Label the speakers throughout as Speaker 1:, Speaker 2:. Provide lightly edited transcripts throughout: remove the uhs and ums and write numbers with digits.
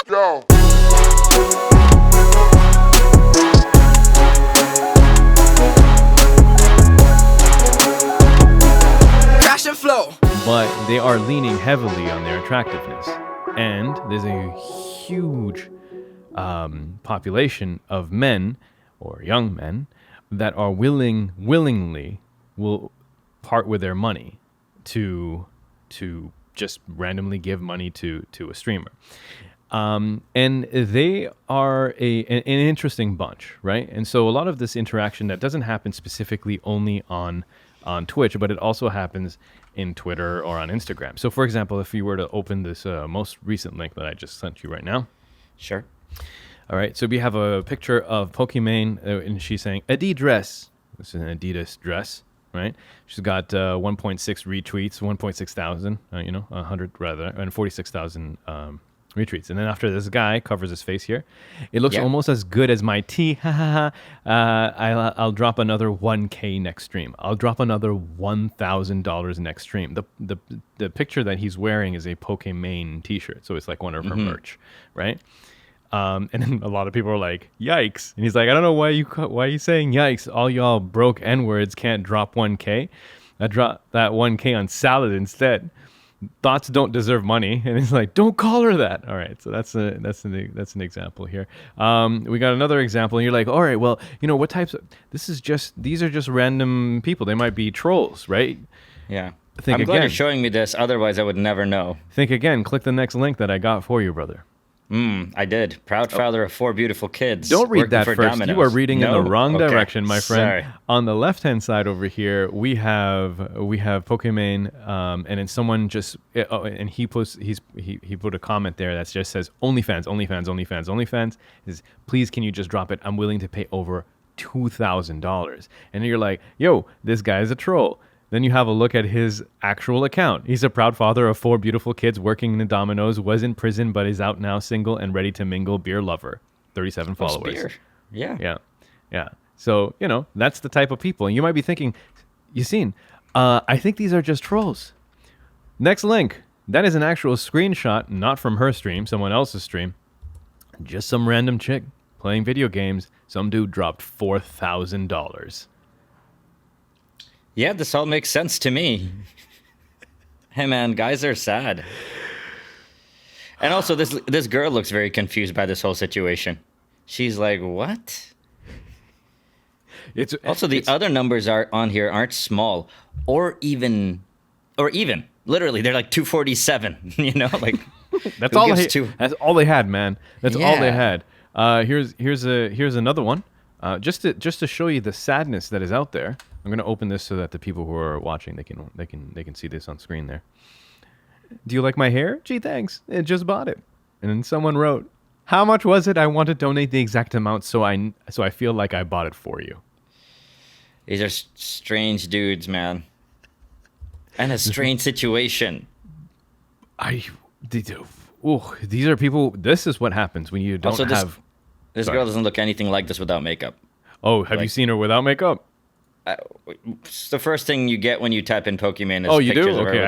Speaker 1: Yo.
Speaker 2: Crash and flow.
Speaker 3: But they are leaning heavily on their attractiveness. And there's a huge population of men or young men that are willingly will part with their money to just randomly give money to a streamer. And they are an interesting bunch, right? And so a lot of this interaction that doesn't happen specifically only on Twitch, but it also happens in Twitter or on Instagram. So, for example, if you were to open this most recent link that I just sent you right now.
Speaker 4: Sure.
Speaker 3: All right. So we have a picture of Pokimane, and she's saying, Adidas dress. This is an Adidas dress, right? She's got 1.6 retweets, 1.6 thousand, 100 rather, and 46,000 retweets. And then after this guy covers his face here, it looks almost as good as my tea. I'll drop another 1K next stream. I'll drop another $1,000 next stream. The picture that he's wearing is a Pokimane t-shirt, so it's like one of her merch, right? And then a lot of people are like, "Yikes!" And he's like, "I don't know why you saying yikes? All y'all broke N-words can't drop 1K. I dropped that 1K on salad instead. Thoughts don't deserve money." And he's like, "Don't call her that." All right, so that's an example here. We got another example, and you're like, "All right, well, what types of these are just random people. They might be trolls, right?"
Speaker 4: Yeah. I'm glad you're showing me this. Otherwise, I would never know.
Speaker 3: Think again. Click the next link that I got for you, brother.
Speaker 4: I did. Proud father of 4 beautiful kids.
Speaker 3: Don't read that first.
Speaker 4: Domino's.
Speaker 3: You are reading in the wrong direction, my friend.
Speaker 4: Sorry.
Speaker 3: On the left-hand side over here, we have Pokimane, and then someone just and he put a comment there that just says OnlyFans, OnlyFans, OnlyFans, OnlyFans. Is please can you just drop it? I'm willing to pay over $2,000. And then you're like, yo, this guy is a troll. Then you have a look at his actual account. He's a proud father of 4 beautiful kids working in the Domino's, was in prison, but is out now single and ready to mingle, beer lover. 37 followers.
Speaker 4: Beer. Yeah.
Speaker 3: Yeah. So, that's the type of people. And you might be thinking, Yasin, I think these are just trolls. Next link. That is an actual screenshot, not from her stream, someone else's stream. Just some random chick playing video games. Some dude dropped $4,000.
Speaker 4: Yeah, this all makes sense to me. Hey, man, guys are sad. And also, this girl looks very confused by this whole situation. She's like, what? The other numbers are on here aren't small or even. Literally, they're like 247, like.
Speaker 3: That's all they had, man. That's all they had. Here's another one. Just to show you the sadness that is out there. I'm going to open this so that the people who are watching they can see this on screen there. Do you like my hair? Gee, thanks. I just bought it. And then someone wrote, "How much was it? I want to donate the exact amount so I feel like I bought it for you."
Speaker 4: These are strange dudes, man. And a strange situation.
Speaker 3: These are people. This is what happens when you don't have.
Speaker 4: This girl doesn't look anything like this without makeup.
Speaker 3: Oh, have you seen her without makeup?
Speaker 4: It's the first thing you get when you type in Pokimane.
Speaker 3: Oh, you do? Okay,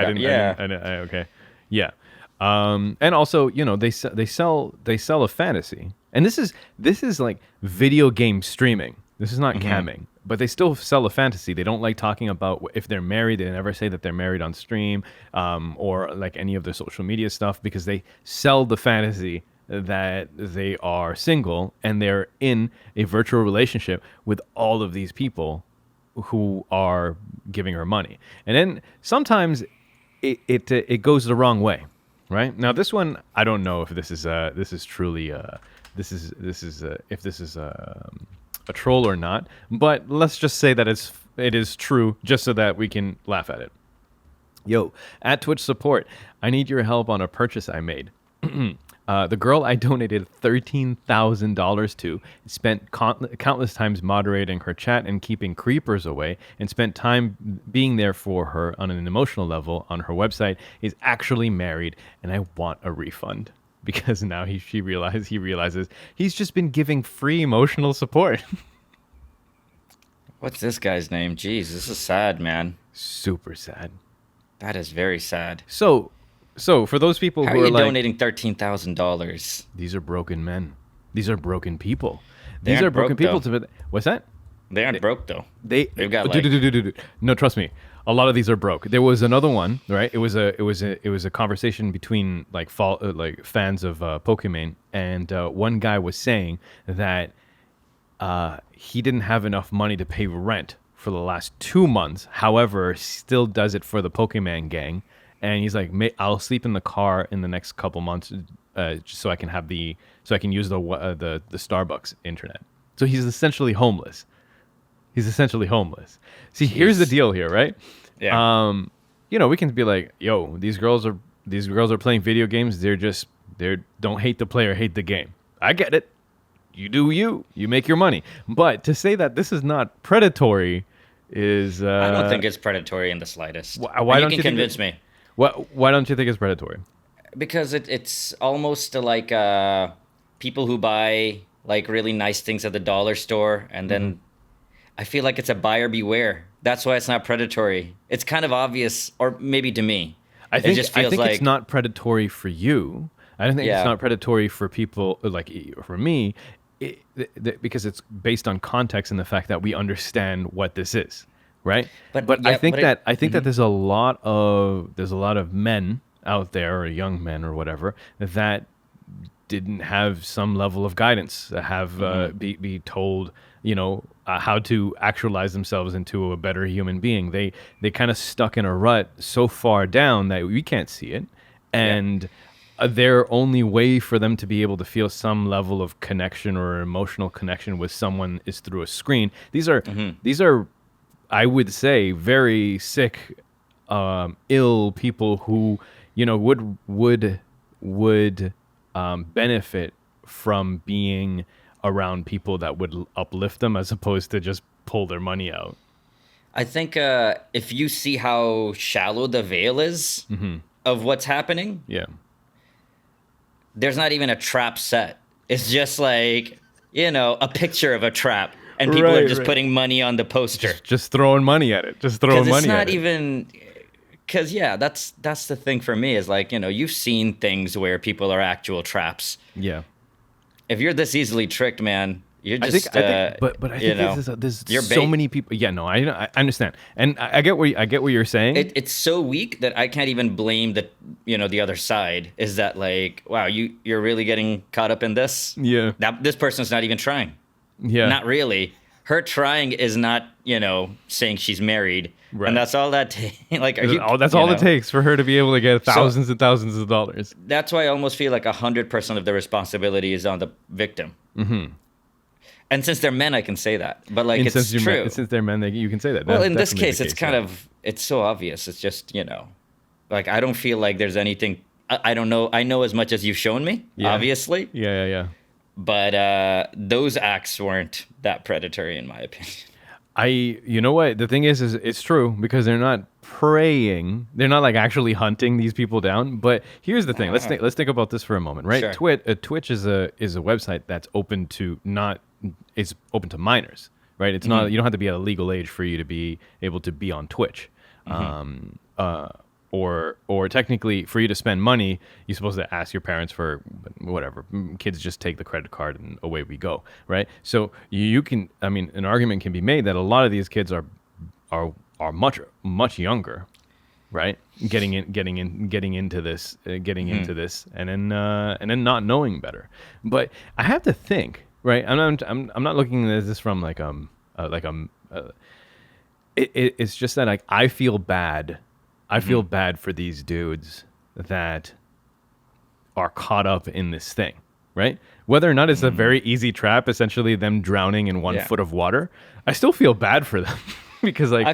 Speaker 4: okay.
Speaker 3: Yeah. And also, they sell a fantasy, and this is like video game streaming. This is not camming, but they still sell a fantasy. They don't like talking about if they're married. They never say that they're married on stream, or like any of their social media stuff, because they sell the fantasy that they are single and they're in a virtual relationship with all of these people who are giving her money. And then sometimes it goes the wrong way, right? Now this one, I don't know if this is truly a troll or not, but let's just say that it is true, just so that we can laugh at it. Yo, at Twitch support, I need your help on a purchase I made. The girl I donated $13,000 to spent countless times moderating her chat and keeping creepers away, and spent time being there for her on an emotional level on her website, is actually married, and I want a refund. Because now he realizes he's just been giving free emotional support.
Speaker 4: What's this guy's name? Jeez, this is sad, man.
Speaker 3: Super sad.
Speaker 4: That is very sad.
Speaker 3: So, So for those people
Speaker 4: How
Speaker 3: who
Speaker 4: are
Speaker 3: are
Speaker 4: you
Speaker 3: like,
Speaker 4: donating $13,000?
Speaker 3: these are broken men. These are broken people.
Speaker 4: They
Speaker 3: These are
Speaker 4: aren't
Speaker 3: broken
Speaker 4: broke,
Speaker 3: people.
Speaker 4: though.
Speaker 3: What's that?
Speaker 4: They aren't broke though. They've got like
Speaker 3: Dude. No, trust me. A lot of these are broke. There was another one, right? It was a conversation between like fans of Pokemon, and one guy was saying that he didn't have enough money to pay rent for the last 2 months. However, still does it for the Pokemon gang, and he's like, I'll sleep in the car in the next couple months, just so I can use the Starbucks internet. So he's essentially homeless. See, here's the deal here, right?
Speaker 4: yeah.
Speaker 3: We can be like, yo, these girls are playing video games. They don't hate the player, hate the game. I get it. You do you make your money. But to say that this is not predatory is
Speaker 4: I don't think it's predatory in the slightest.
Speaker 3: Why
Speaker 4: And
Speaker 3: don't
Speaker 4: you
Speaker 3: you
Speaker 4: can
Speaker 3: think
Speaker 4: convince me?
Speaker 3: why don't you think it's predatory?
Speaker 4: Because it's almost like people who buy like really nice things at the dollar store, and then I feel like it's a buyer beware. That's why it's not predatory. It's kind of obvious, or maybe to me,
Speaker 3: I think
Speaker 4: like
Speaker 3: it's not predatory for you. I don't think
Speaker 4: Yeah.
Speaker 3: it's not predatory for people like for me, because it's based on context and the fact that we understand what this is, right?
Speaker 4: But
Speaker 3: I
Speaker 4: yeah,
Speaker 3: think
Speaker 4: but
Speaker 3: that there's a lot of men out there, or young men or whatever, that didn't have some level of guidance, have be told, how to actualize themselves into a better human being. They kind of stuck in a rut so far down that we can't see it, and their only way for them to be able to feel some level of connection or emotional connection with someone is through a screen. These are, I would say, very sick, ill people who would benefit from being around people that would uplift them, as opposed to just pull their money out.
Speaker 4: I think if you see how shallow the veil is of what's happening,
Speaker 3: Yeah.
Speaker 4: there's not even a trap set. It's just like, a picture of a trap, and people are just putting money on the poster.
Speaker 3: Just throwing money at it. Just throwing money at it.
Speaker 4: It's not even, because that's the thing for me is like, you've seen things where people are actual traps.
Speaker 3: Yeah.
Speaker 4: If you're this easily tricked, man, you're
Speaker 3: I
Speaker 4: just
Speaker 3: think, but I think there's
Speaker 4: you're
Speaker 3: so
Speaker 4: bait.
Speaker 3: many people. Yeah, no, I understand, and I get what you're saying.
Speaker 4: It's so weak that I can't even blame the other side. Is that like, wow, you're really getting caught up in this?
Speaker 3: Yeah.
Speaker 4: That this person's not even trying.
Speaker 3: Yeah.
Speaker 4: Not really. Her trying is not, saying she's married,
Speaker 3: Right.
Speaker 4: and that's all that takes. Like,
Speaker 3: That's all it takes for her to be able to get thousands and thousands of dollars.
Speaker 4: That's why I almost feel like 100% of the responsibility is on the victim. Mm-hmm. And since they're men, I can say that. But like, it's true.
Speaker 3: Since they're men, you can say that.
Speaker 4: Well,
Speaker 3: That's
Speaker 4: in this
Speaker 3: definitely
Speaker 4: case,
Speaker 3: the
Speaker 4: it's kind of, it's so obvious. It's just, like, I don't feel like there's anything. I don't know. I know as much as you've shown me, obviously.
Speaker 3: Yeah.
Speaker 4: But those acts weren't that predatory, in my opinion.
Speaker 3: You know what? The thing is it's true, because they're not preying. They're not like actually hunting these people down. But here's the thing. Let's think about this for a moment, right?
Speaker 4: Sure.
Speaker 3: Twitch is a website that's open to it's open to minors, right? It's not, you don't have to be at a legal age for you to be able to be on Twitch. Or technically, for you to spend money, you're supposed to ask your parents for whatever. Kids just take the credit card and away we go, right? So you can, an argument can be made that a lot of these kids are much younger, right? Getting into this, and then not knowing better. But I have to think, right? I'm not looking at this from it's just that I feel bad. I feel bad for these dudes that are caught up in this thing, right? Whether or not it's a very easy trap, essentially them drowning in 1 foot of water, I still feel bad for them because that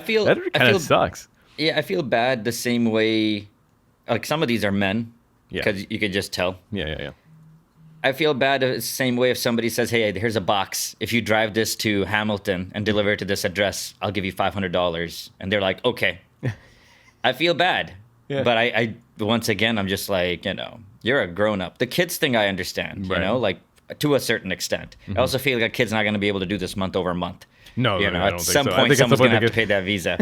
Speaker 3: kind of sucks.
Speaker 4: Yeah, I feel bad the same way. Like, some of these are men, because you could just tell.
Speaker 3: Yeah.
Speaker 4: I feel bad the same way if somebody says, "Hey, here's a box. If you drive this to Hamilton and deliver it to this address, I'll give you $500." And they're like, "Okay." I feel bad, but I once again, I'm just like, you're a grown up. The kids thing, I understand, like to a certain extent. I also feel like a kid's not going to be able to do this month over month.
Speaker 3: No, I don't
Speaker 4: at
Speaker 3: think
Speaker 4: some
Speaker 3: so.
Speaker 4: point, someone's going to have to pay that visa.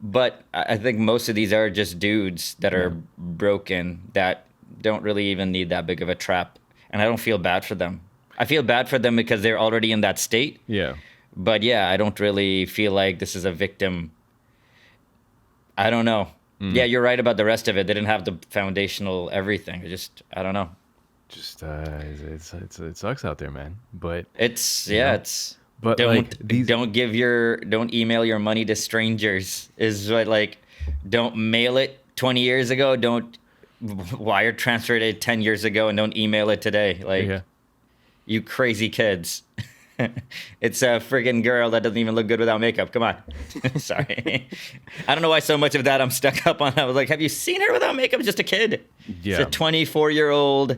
Speaker 4: But I think most of these are just dudes that are broken that don't really even need that big of a trap. And I don't feel bad for them. I feel bad for them because they're already in that state.
Speaker 3: Yeah.
Speaker 4: But yeah, I don't really feel like this is a victim. I don't know. Yeah, you're right about the rest of it. They didn't have the foundational everything. I don't know.
Speaker 3: Just it sucks out there, man. But
Speaker 4: It's
Speaker 3: know,
Speaker 4: it's
Speaker 3: but
Speaker 4: don't
Speaker 3: like these,
Speaker 4: don't email your money to strangers is what, like, don't mail it 20 years ago, don't wire transfer it 10 years ago, and don't email it today. Like,
Speaker 3: yeah.
Speaker 4: you crazy kids. It's a friggin' girl that doesn't even look good without makeup. Come on. Sorry. I don't know why so much of that I'm stuck up on. I was like, have you seen her without makeup? Just a kid.
Speaker 3: Yeah.
Speaker 4: It's a 24-year-old,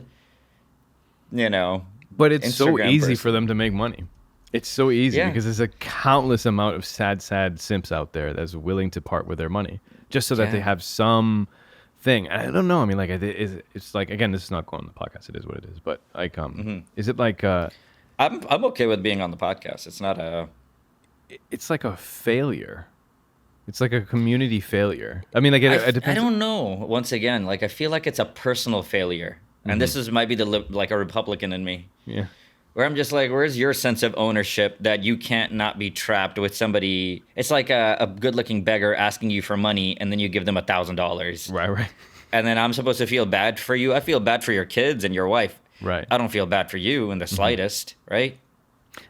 Speaker 4: you know.
Speaker 3: But it's so
Speaker 4: Instagram
Speaker 3: easy
Speaker 4: person.
Speaker 3: for them to make money. It's so easy
Speaker 4: Yeah.
Speaker 3: because there's a countless amount of sad simps out there that's willing to part with their money just so that they
Speaker 4: Yeah.
Speaker 3: have some thing. I don't know. I mean, like, it's like, again, this is not going on the podcast. It is what it is. But like, is it like
Speaker 4: I'm okay with being on the podcast. It's not a...
Speaker 3: it's like a failure. It's like a community failure. I mean, like, it
Speaker 4: I
Speaker 3: depends.
Speaker 4: don't know. Once again, like, I feel like it's a personal failure. And this is might be like a Republican in me.
Speaker 3: Yeah.
Speaker 4: Where I'm just like, where's your sense of ownership that you can't not be trapped with somebody? It's like a good-looking beggar asking you for money, and then you give them $1,000.
Speaker 3: Right.
Speaker 4: And then I'm supposed to feel bad for you. I feel bad for your kids and your wife.
Speaker 3: Right.
Speaker 4: I don't feel bad for you in the slightest, right?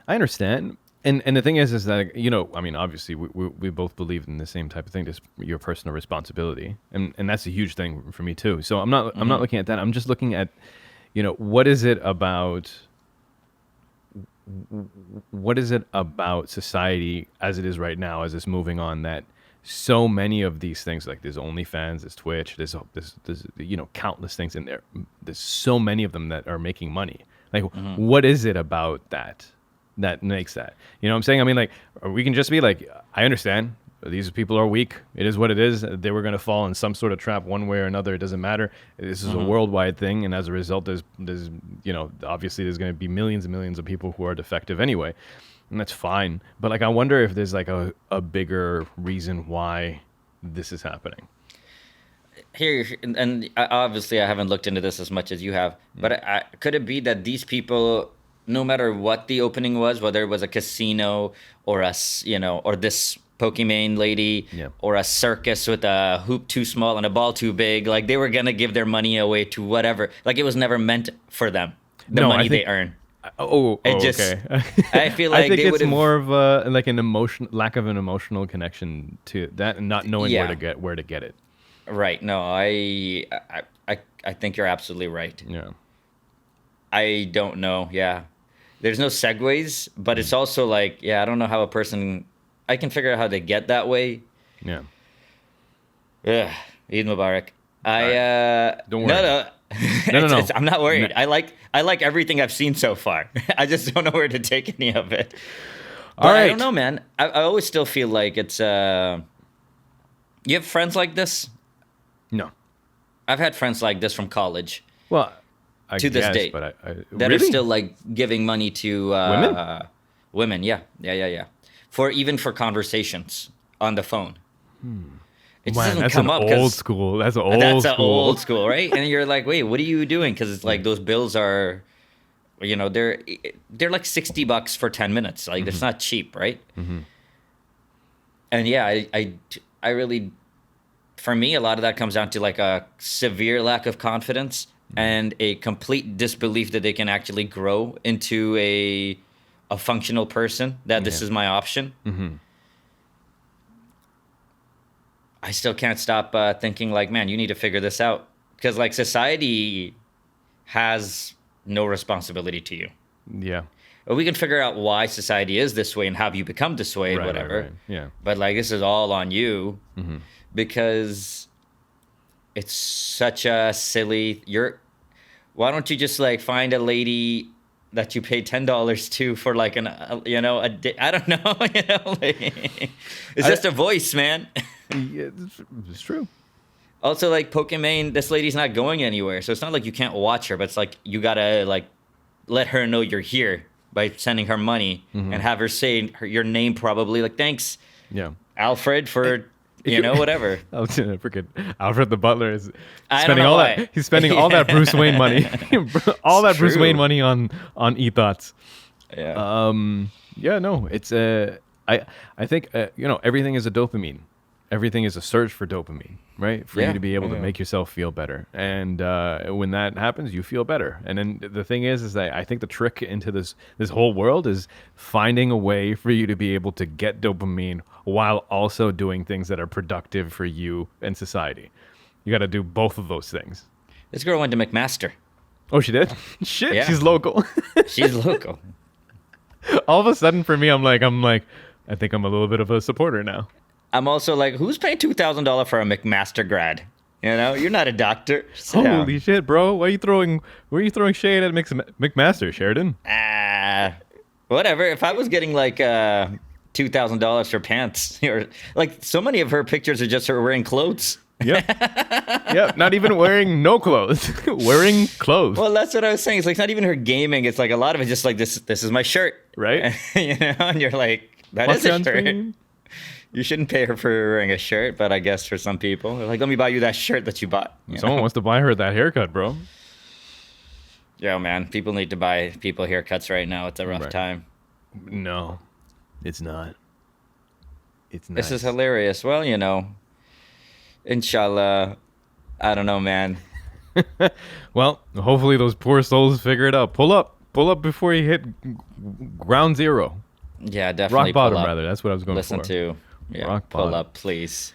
Speaker 3: I understand. And the thing is that, you know, I mean, obviously we both believe in the same type of thing, just your personal responsibility. And that's a huge thing for me too. So I'm not looking at that. I'm just looking at, you know, what is it about society as it is right now, as it's moving on, that so many of these things, like there's OnlyFans, there's Twitch, there's you know, countless things in there. There's so many of them that are making money. Like, what is it about that makes that? You know what I'm saying? I mean, like, we can just be like, I understand these people are weak. It is what it is. They were going to fall in some sort of trap one way or another. It doesn't matter. This is a worldwide thing, and as a result, there's you know, obviously there's going to be millions and millions of people who are defective anyway. And that's fine. But like, I wonder if there's like a bigger reason why this is happening.
Speaker 4: Here, and obviously I haven't looked into this as much as you have, but could it be that these people, no matter what the opening was, whether it was a casino or you know, or this Pokemon lady, or a circus with a hoop too small and a ball too big, like, they were going to give their money away to whatever. Like, it was never meant for them, the money they earn.
Speaker 3: Okay.
Speaker 4: I feel like
Speaker 3: I think
Speaker 4: they
Speaker 3: it's
Speaker 4: would've-
Speaker 3: more of like an lack of an emotional connection to that, and not knowing where to get it.
Speaker 4: Right. No, I think you're absolutely right.
Speaker 3: Yeah.
Speaker 4: I don't know. Yeah. There's no segues, but it's also like, yeah, I don't know how I can figure out how they get that way.
Speaker 3: Yeah.
Speaker 4: Ugh. Eid Mubarak.
Speaker 3: Don't worry.
Speaker 4: No.
Speaker 3: No.
Speaker 4: I'm not worried. I like everything I've seen so far. I just don't know where to take any of it. But
Speaker 3: All right.
Speaker 4: I don't know, man. I always still feel like it's you have friends like this?
Speaker 3: No.
Speaker 4: I've had friends like this from college.
Speaker 3: Well, I
Speaker 4: To this
Speaker 3: guess,
Speaker 4: date,
Speaker 3: but
Speaker 4: that
Speaker 3: really?
Speaker 4: are still like giving money to
Speaker 3: Women?
Speaker 4: Women, yeah. Even for conversations on the phone. It
Speaker 3: Man,
Speaker 4: doesn't
Speaker 3: that's
Speaker 4: come
Speaker 3: an
Speaker 4: up
Speaker 3: old
Speaker 4: because
Speaker 3: school. That's
Speaker 4: that's
Speaker 3: school.
Speaker 4: old school, right? And you're like, wait, what are you doing? Because it's like those bills are, you know, they're like $60 for 10 minutes. Like, it's not cheap, right? And yeah, I really, for me, a lot of that comes down to like a severe lack of confidence and a complete disbelief that they can actually grow into a functional person, that this is my option. I still can't stop thinking like, man, you need to figure this out. Because like, society has no responsibility to you.
Speaker 3: Yeah.
Speaker 4: But we can figure out why society is this way and how you become this way,
Speaker 3: Right,
Speaker 4: whatever.
Speaker 3: right. Yeah.
Speaker 4: But like, this is all on you because it's such a silly. Why don't you just like find a lady that you pay $10 to for like a day? I don't know. Like, it's just a voice, man.
Speaker 3: Yeah, it's true.
Speaker 4: Also, like, Pokemon, this lady's not going anywhere, so it's not like you can't watch her, but it's like you gotta like let her know you're here by sending her money and have her say your name, probably like, thanks,
Speaker 3: Yeah.
Speaker 4: Alfred, for Whatever.
Speaker 3: I was freaking Alfred the Butler is
Speaker 4: I don't
Speaker 3: spending
Speaker 4: know
Speaker 3: all
Speaker 4: why.
Speaker 3: that. He's spending all that Bruce Wayne money, all that Bruce
Speaker 4: true.
Speaker 3: Wayne money on e-thoughts.
Speaker 4: Yeah.
Speaker 3: Yeah, no, it's I think everything is a dopamine. Everything is a search for dopamine, right? For you
Speaker 4: Yeah,
Speaker 3: to be able to
Speaker 4: yeah.
Speaker 3: make yourself feel better, and when that happens, you feel better. And then the thing is that I think the trick into this whole world is finding a way for you to be able to get dopamine while also doing things that are productive for you and society. You got to do both of those things.
Speaker 4: This girl went to McMaster.
Speaker 3: Oh, she did? Shit,
Speaker 4: Yeah.
Speaker 3: she's local.
Speaker 4: She's local.
Speaker 3: All of a sudden, for me, I'm like, I think I'm a little bit of a supporter now.
Speaker 4: I'm also like, who's paying $2,000 for a McMaster grad? You're not a doctor. Sit down.
Speaker 3: Holy shit, bro! Why are you throwing shade at McMaster, Sheridan?
Speaker 4: Whatever. If I was getting like $2,000 for pants, or like so many of her pictures are just her wearing clothes.
Speaker 3: Yep. Yep. Not even wearing no clothes. Wearing clothes.
Speaker 4: Well, that's what I was saying. It's like not even her gaming. It's like a lot of it's just like this. This is my shirt,
Speaker 3: Right.
Speaker 4: And you're like, that
Speaker 3: Plus
Speaker 4: is a
Speaker 3: on
Speaker 4: shirt.
Speaker 3: screen.
Speaker 4: You shouldn't pay her for wearing a shirt, but I guess for some people, they're like, let me buy you that shirt that you bought.
Speaker 3: Someone wants to buy her that haircut, bro.
Speaker 4: Yo, man, people need to buy people haircuts right now. It's a rough
Speaker 3: Right.
Speaker 4: time.
Speaker 3: No, it's not. It's not.
Speaker 4: This is hilarious. Well, inshallah. I don't know, man.
Speaker 3: Well, hopefully those poor souls figure it out. Pull up before you hit ground zero.
Speaker 4: Yeah, definitely.
Speaker 3: Rock bottom,
Speaker 4: pull up.
Speaker 3: rather. That's what I was going
Speaker 4: Listen
Speaker 3: for.
Speaker 4: to. Yeah,
Speaker 3: Rock
Speaker 4: pull
Speaker 3: bottom.
Speaker 4: up, please.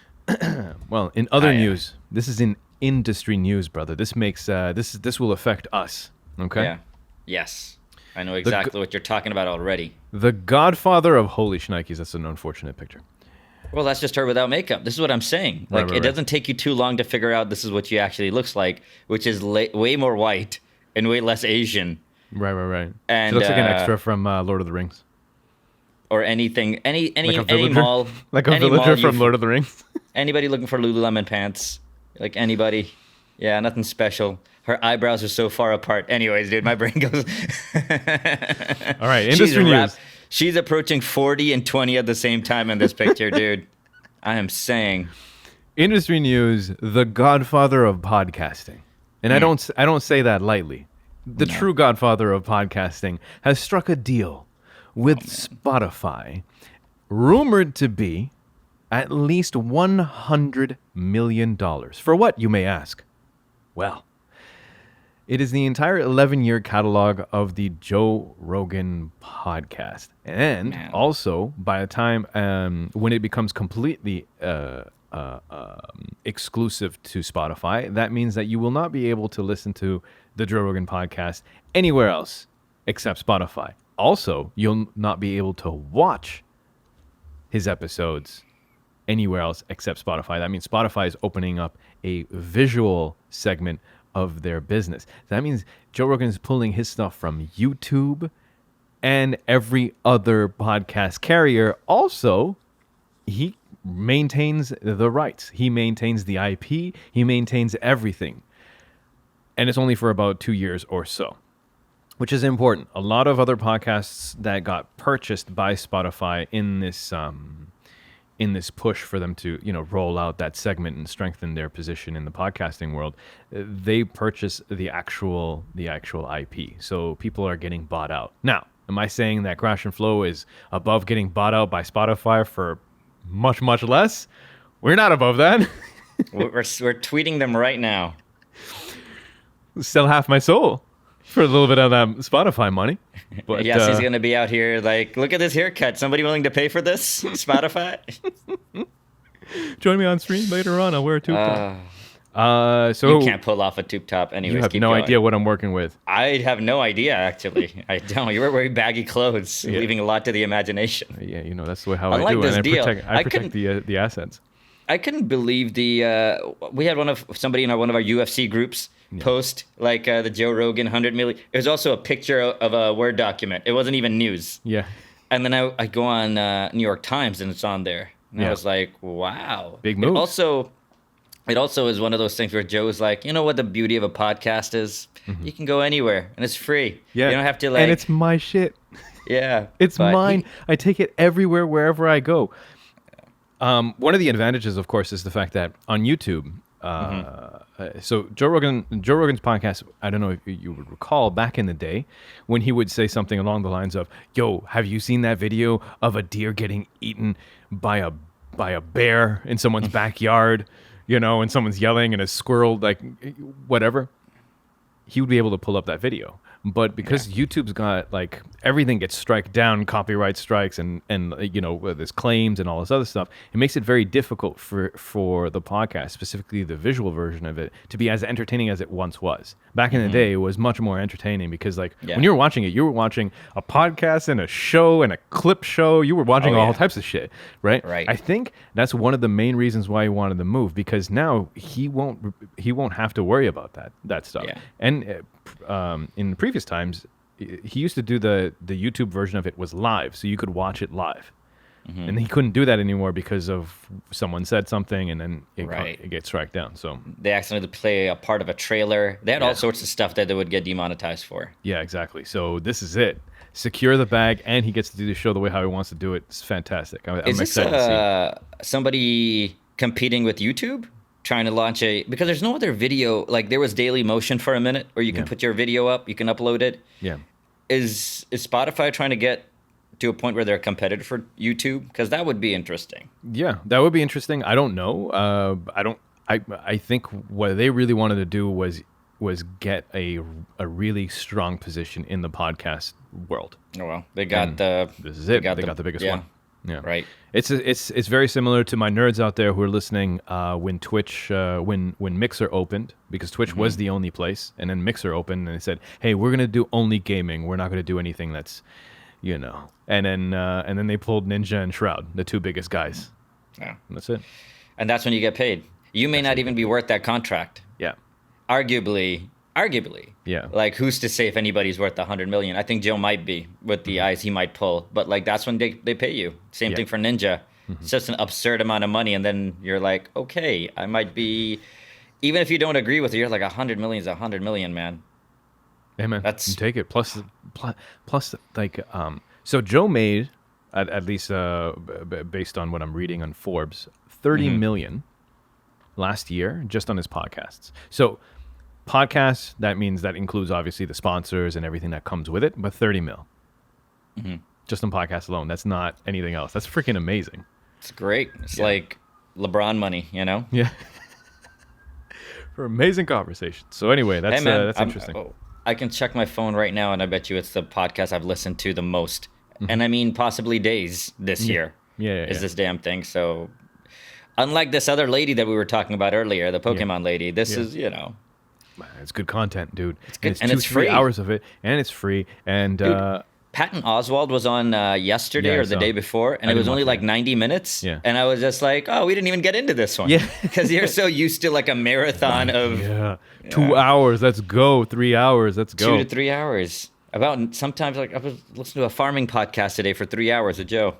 Speaker 3: Well, in other
Speaker 4: yeah.
Speaker 3: news, this is in industry news, brother. This makes this will affect us. Okay.
Speaker 4: Yeah. Yes. I know exactly what you're talking about already.
Speaker 3: The godfather of holy shnikes. That's an unfortunate picture.
Speaker 4: Well, that's just her without makeup. This is what I'm saying.
Speaker 3: Right,
Speaker 4: Like,
Speaker 3: right,
Speaker 4: it
Speaker 3: right.
Speaker 4: doesn't take you too long to figure out this is what she actually looks like, which is way more white and way less Asian
Speaker 3: Right.
Speaker 4: And,
Speaker 3: She looks like an extra from Lord of the Rings.
Speaker 4: or anything. Any
Speaker 3: Like a
Speaker 4: any
Speaker 3: villager?
Speaker 4: mall.
Speaker 3: Like a
Speaker 4: any
Speaker 3: villager
Speaker 4: mall
Speaker 3: from
Speaker 4: you've-
Speaker 3: Lord of the Rings.
Speaker 4: Anybody looking for Lululemon pants? Like anybody? Yeah, nothing special. Her eyebrows are so far apart. Anyways, dude, my brain goes.
Speaker 3: All right, industry news.
Speaker 4: She's approaching 40 and 20 at the same time in this picture, dude. I am saying.
Speaker 3: Industry news, the godfather of podcasting. And I don't say that lightly. The true godfather of podcasting has struck a deal with Spotify, rumored to be at least $100 million. For what, you may ask? Well, it is the entire 11-year catalog of the Joe Rogan podcast. And
Speaker 4: Man.
Speaker 3: also, by the time when it becomes completely exclusive to Spotify, that means that you will not be able to listen to the Joe Rogan podcast anywhere else except Spotify. Also, you'll not be able to watch his episodes anywhere else except Spotify. That means Spotify is opening up a visual segment of their business. That means Joe Rogan is pulling his stuff from YouTube and every other podcast carrier. Also, he maintains the rights. He maintains the IP. He maintains everything. And it's only for about 2 years or so, which is important. A lot of other podcasts that got purchased by Spotify in this push for them to, roll out that segment and strengthen their position in the podcasting world, they purchase the actual IP. So people are getting bought out. Now, am I saying that Crash and Flow is above getting bought out by Spotify for much, much less? We're not above that.
Speaker 4: We're tweeting them right now.
Speaker 3: Sell half my soul for a little bit of that Spotify money. But
Speaker 4: Yes, he's going to be out here like, look at this haircut. Somebody willing to pay for this? Spotify?
Speaker 3: join me on stream later on. I'll wear a tube top. So
Speaker 4: You can't pull off a tube top anyways.
Speaker 3: you have
Speaker 4: keep
Speaker 3: no
Speaker 4: going.
Speaker 3: idea what I'm working with.
Speaker 4: I have no idea, actually. I don't. You were wearing baggy clothes, leaving a lot to the imagination.
Speaker 3: Yeah, that's the way how
Speaker 4: Unlike
Speaker 3: I do
Speaker 4: this
Speaker 3: it. And
Speaker 4: deal,
Speaker 3: I
Speaker 4: I
Speaker 3: protect the assets.
Speaker 4: I couldn't believe we had somebody in one of our UFC groups post like the Joe Rogan 100 million. It was also a picture of a Word document. It wasn't even news.
Speaker 3: Yeah.
Speaker 4: And then I go on New York Times and it's on there. And I was like, wow.
Speaker 3: Big move.
Speaker 4: It also is one of those things where Joe's like, you know what the beauty of a podcast is? You can go anywhere and it's free.
Speaker 3: Yeah.
Speaker 4: You don't have to
Speaker 3: And it's my shit.
Speaker 4: yeah.
Speaker 3: It's
Speaker 4: but
Speaker 3: mine. I take it everywhere, wherever I go. One of the advantages, of course, is the fact that on YouTube. So Joe Rogan's podcast. I don't know if you would recall back in the day when he would say something along the lines of, "Yo, have you seen that video of a deer getting eaten by a bear in someone's backyard? You know, and someone's yelling and a squirrel, like whatever." He would be able to pull up that video. But because YouTube's got like everything gets strike down, copyright strikes, and you know there's claims and all this other stuff, it makes it very difficult for the podcast, specifically the visual version of it, to be as entertaining as it once was. Back in the day, it was much more entertaining because like when you were watching it, you were watching a podcast and a show and a clip show. You were watching all types of shit, right?
Speaker 4: Right.
Speaker 3: I think that's one of the main reasons why he wanted to move, because now he won't have to worry about that stuff.
Speaker 4: Yeah.
Speaker 3: And in previous times, he used to do the YouTube version of it was live, so you could watch it live. And he couldn't do that anymore because of someone said something, and then it gets struck down. So
Speaker 4: They accidentally play a part of a trailer. They had all sorts of stuff that they would get demonetized for.
Speaker 3: yeah, exactly. So this is it. Secure the bag, and he gets to do the show the way how he wants to do it. It's fantastic. I'm
Speaker 4: Is this
Speaker 3: excited to see.
Speaker 4: somebody competing with YouTube? Trying to launch because there's no other video, like there was Daily Motion for a minute, or you can put your video up, you can upload it.
Speaker 3: Yeah.
Speaker 4: Is Spotify trying to get to a point where they're a competitor for YouTube? Because that would be interesting.
Speaker 3: Yeah, that would be interesting. I don't know. I think what they really wanted to do was get a really strong position in the podcast world.
Speaker 4: Oh well, they got
Speaker 3: This is it. They got the biggest one. Yeah,
Speaker 4: right.
Speaker 3: It's very similar to my nerds out there who are listening when Twitch when Mixer opened, because Twitch was the only place, and then Mixer opened and they said, "Hey, we're gonna do only gaming. We're not gonna do anything that's, you know." And then they pulled Ninja and Shroud, the two biggest guys.
Speaker 4: Yeah,
Speaker 3: And that's it.
Speaker 4: and that's when you get paid. You may not even be worth that contract.
Speaker 3: Yeah.
Speaker 4: Arguably.
Speaker 3: Yeah.
Speaker 4: Like, who's to say if anybody's worth 100 million? I think Joe might be with the eyes he might pull, but like that's when they pay you. Same thing for Ninja. It's just an absurd amount of money, and then you're like, okay, I might be. Even if you don't agree with it, you're like 100 million is 100 million, man.
Speaker 3: Hey man,
Speaker 4: That's-
Speaker 3: you take it. Plus, like, so Joe made at least based on what I'm reading on Forbes, 30 million last year just on his podcasts. So podcasts, that means that includes obviously the sponsors and everything that comes with it, but 30 mil just on podcasts alone. That's not anything else. That's freaking amazing.
Speaker 4: It's great. It's like LeBron money, you know?
Speaker 3: Yeah. For amazing conversation. So anyway, that's
Speaker 4: Hey, man,
Speaker 3: that's interesting.
Speaker 4: I can check my phone right now, and I bet you it's the podcast I've listened to the most. And I mean, possibly days this year.
Speaker 3: Yeah,
Speaker 4: is this damn thing. So, unlike this other lady that we were talking about earlier, the Pokemon lady, this is, you know.
Speaker 3: Man, it's good content, dude. It's
Speaker 4: good,
Speaker 3: and
Speaker 4: and
Speaker 3: it's
Speaker 4: it's
Speaker 3: 3
Speaker 4: free.
Speaker 3: hours of it, and it's free. And
Speaker 4: Patton Oswalt was on yesterday
Speaker 3: Yeah,
Speaker 4: or the
Speaker 3: so
Speaker 4: day before, and
Speaker 3: I
Speaker 4: it was
Speaker 3: didn't
Speaker 4: only
Speaker 3: watch
Speaker 4: like
Speaker 3: that.
Speaker 4: 90 minutes.
Speaker 3: Yeah.
Speaker 4: And I was just like, oh, we didn't even get into this one.
Speaker 3: Yeah.
Speaker 4: Because you're so used to like a marathon of
Speaker 3: yeah, 2 hours. Let's go. 3 hours. Let's go.
Speaker 4: 2 to 3 hours. About sometimes, like, I was listening to a farming podcast today for 3 hours with Joe.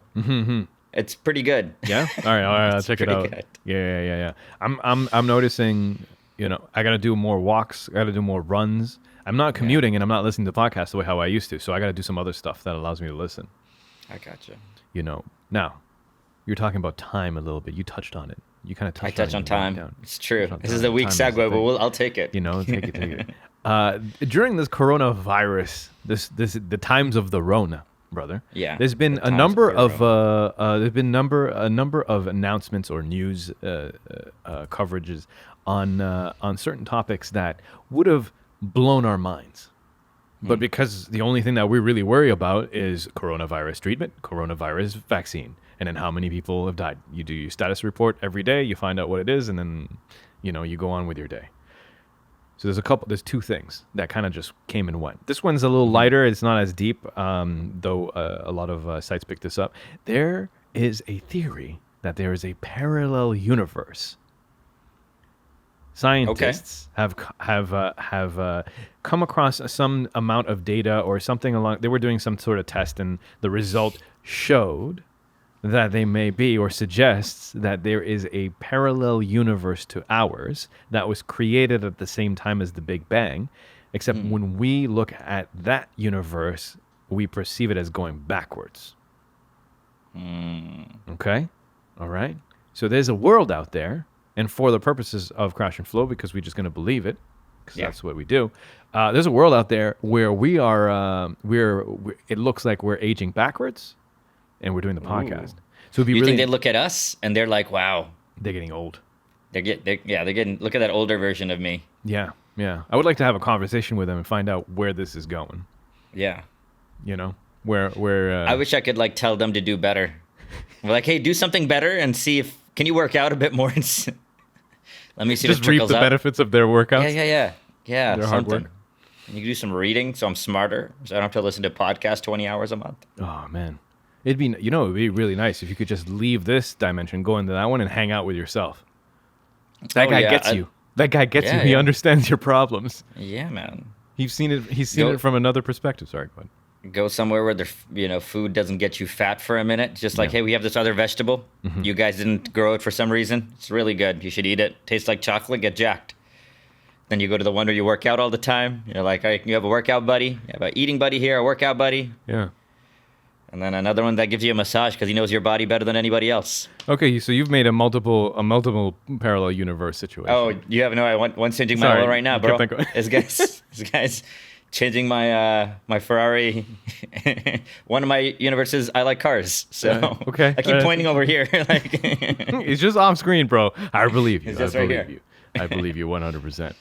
Speaker 4: It's pretty good.
Speaker 3: Yeah. All right. I'll check it
Speaker 4: pretty
Speaker 3: out.
Speaker 4: good.
Speaker 3: Yeah. I'm noticing. You know, I got to do more walks. I got to do more runs. I'm not commuting, and I'm not listening to podcasts the way how I used to. So I got to do some other stuff that allows me to listen.
Speaker 4: I gotcha.
Speaker 3: You know. Now, you're talking about time a little bit. You touched on it. You kind of
Speaker 4: I
Speaker 3: touched on it.
Speaker 4: touch on
Speaker 3: and you went
Speaker 4: time.
Speaker 3: down.
Speaker 4: It's true.
Speaker 3: Touch on
Speaker 4: This is
Speaker 3: time.
Speaker 4: a weak
Speaker 3: Time is
Speaker 4: segue,
Speaker 3: the
Speaker 4: but
Speaker 3: thing.
Speaker 4: I'll take it.
Speaker 3: You know, take it. During this coronavirus, the times of the Rona, brother.
Speaker 4: Yeah,
Speaker 3: There's been
Speaker 4: the
Speaker 3: a
Speaker 4: times
Speaker 3: number
Speaker 4: of the
Speaker 3: of a number of announcements or news coverages on certain topics that would have blown our minds. But because the only thing that we really worry about is coronavirus treatment, coronavirus vaccine, and then how many people have died. You do your status report every day, you find out what it is, and then, you know, you go on with your day. So there's two things that kind of just came and went. This one's a little lighter. It's not as deep, though a lot of sites picked this up. There is a theory that there is a parallel universe. Scientists have come across some amount of data or something along. They were doing some sort of test, and the result showed that they may be, or suggests that there is a parallel universe to ours that was created at the same time as the Big Bang, except when we look at that universe, we perceive it as going backwards. Okay? All right? So there's a world out there, and for the purposes of Crash and Flow, because we're just going to believe it, because that's what we do. There's a world out there where we are. It looks like we're aging backwards, and we're doing the podcast. So it'd be
Speaker 4: You
Speaker 3: really.
Speaker 4: think they look at us and they're like, "Wow,
Speaker 3: They're getting old.
Speaker 4: they're getting. Look at that older version of me."
Speaker 3: Yeah, yeah. I would like to have a conversation with them and find out where this is going.
Speaker 4: Yeah.
Speaker 3: You know, where.
Speaker 4: I wish I could like tell them to do better. We're like, hey, do something better and see if can you work out a bit more. Let me see if
Speaker 3: just
Speaker 4: it
Speaker 3: reap
Speaker 4: trickles
Speaker 3: the
Speaker 4: up.
Speaker 3: benefits of their workouts.
Speaker 4: Yeah.
Speaker 3: Their hard
Speaker 4: Something.
Speaker 3: work.
Speaker 4: And you can do some reading, so I'm smarter, so I don't have to listen to podcasts 20 hours a month.
Speaker 3: Oh man, it'd be really nice if you could just leave this dimension, go into that one, and hang out with yourself. That guy gets you. That guy gets you. He understands your problems.
Speaker 4: Yeah, man.
Speaker 3: He's seen it. He's seen it from another perspective. Sorry, go ahead.
Speaker 4: Go somewhere where the food doesn't get you fat for a minute. Just like, hey, we have this other vegetable. You guys didn't grow it for some reason. It's really good. You should eat it. Tastes like chocolate. Get jacked. Then you go to the one where you work out all the time. You're like, all right, you have a workout buddy. You have an eating buddy here, a workout buddy.
Speaker 3: Yeah.
Speaker 4: And then another one that gives you a massage because he knows your body better than anybody else.
Speaker 3: Okay, so you've made a multiple parallel universe situation.
Speaker 4: Oh, you have no idea. One's changing my oil right now, bro.
Speaker 3: Keep
Speaker 4: This guy's changing my my Ferrari. One of my universes, I like cars. So
Speaker 3: okay.
Speaker 4: I keep pointing over here. Like
Speaker 3: he's just off screen, bro. I believe you.
Speaker 4: He's just right here.
Speaker 3: I believe you 100%.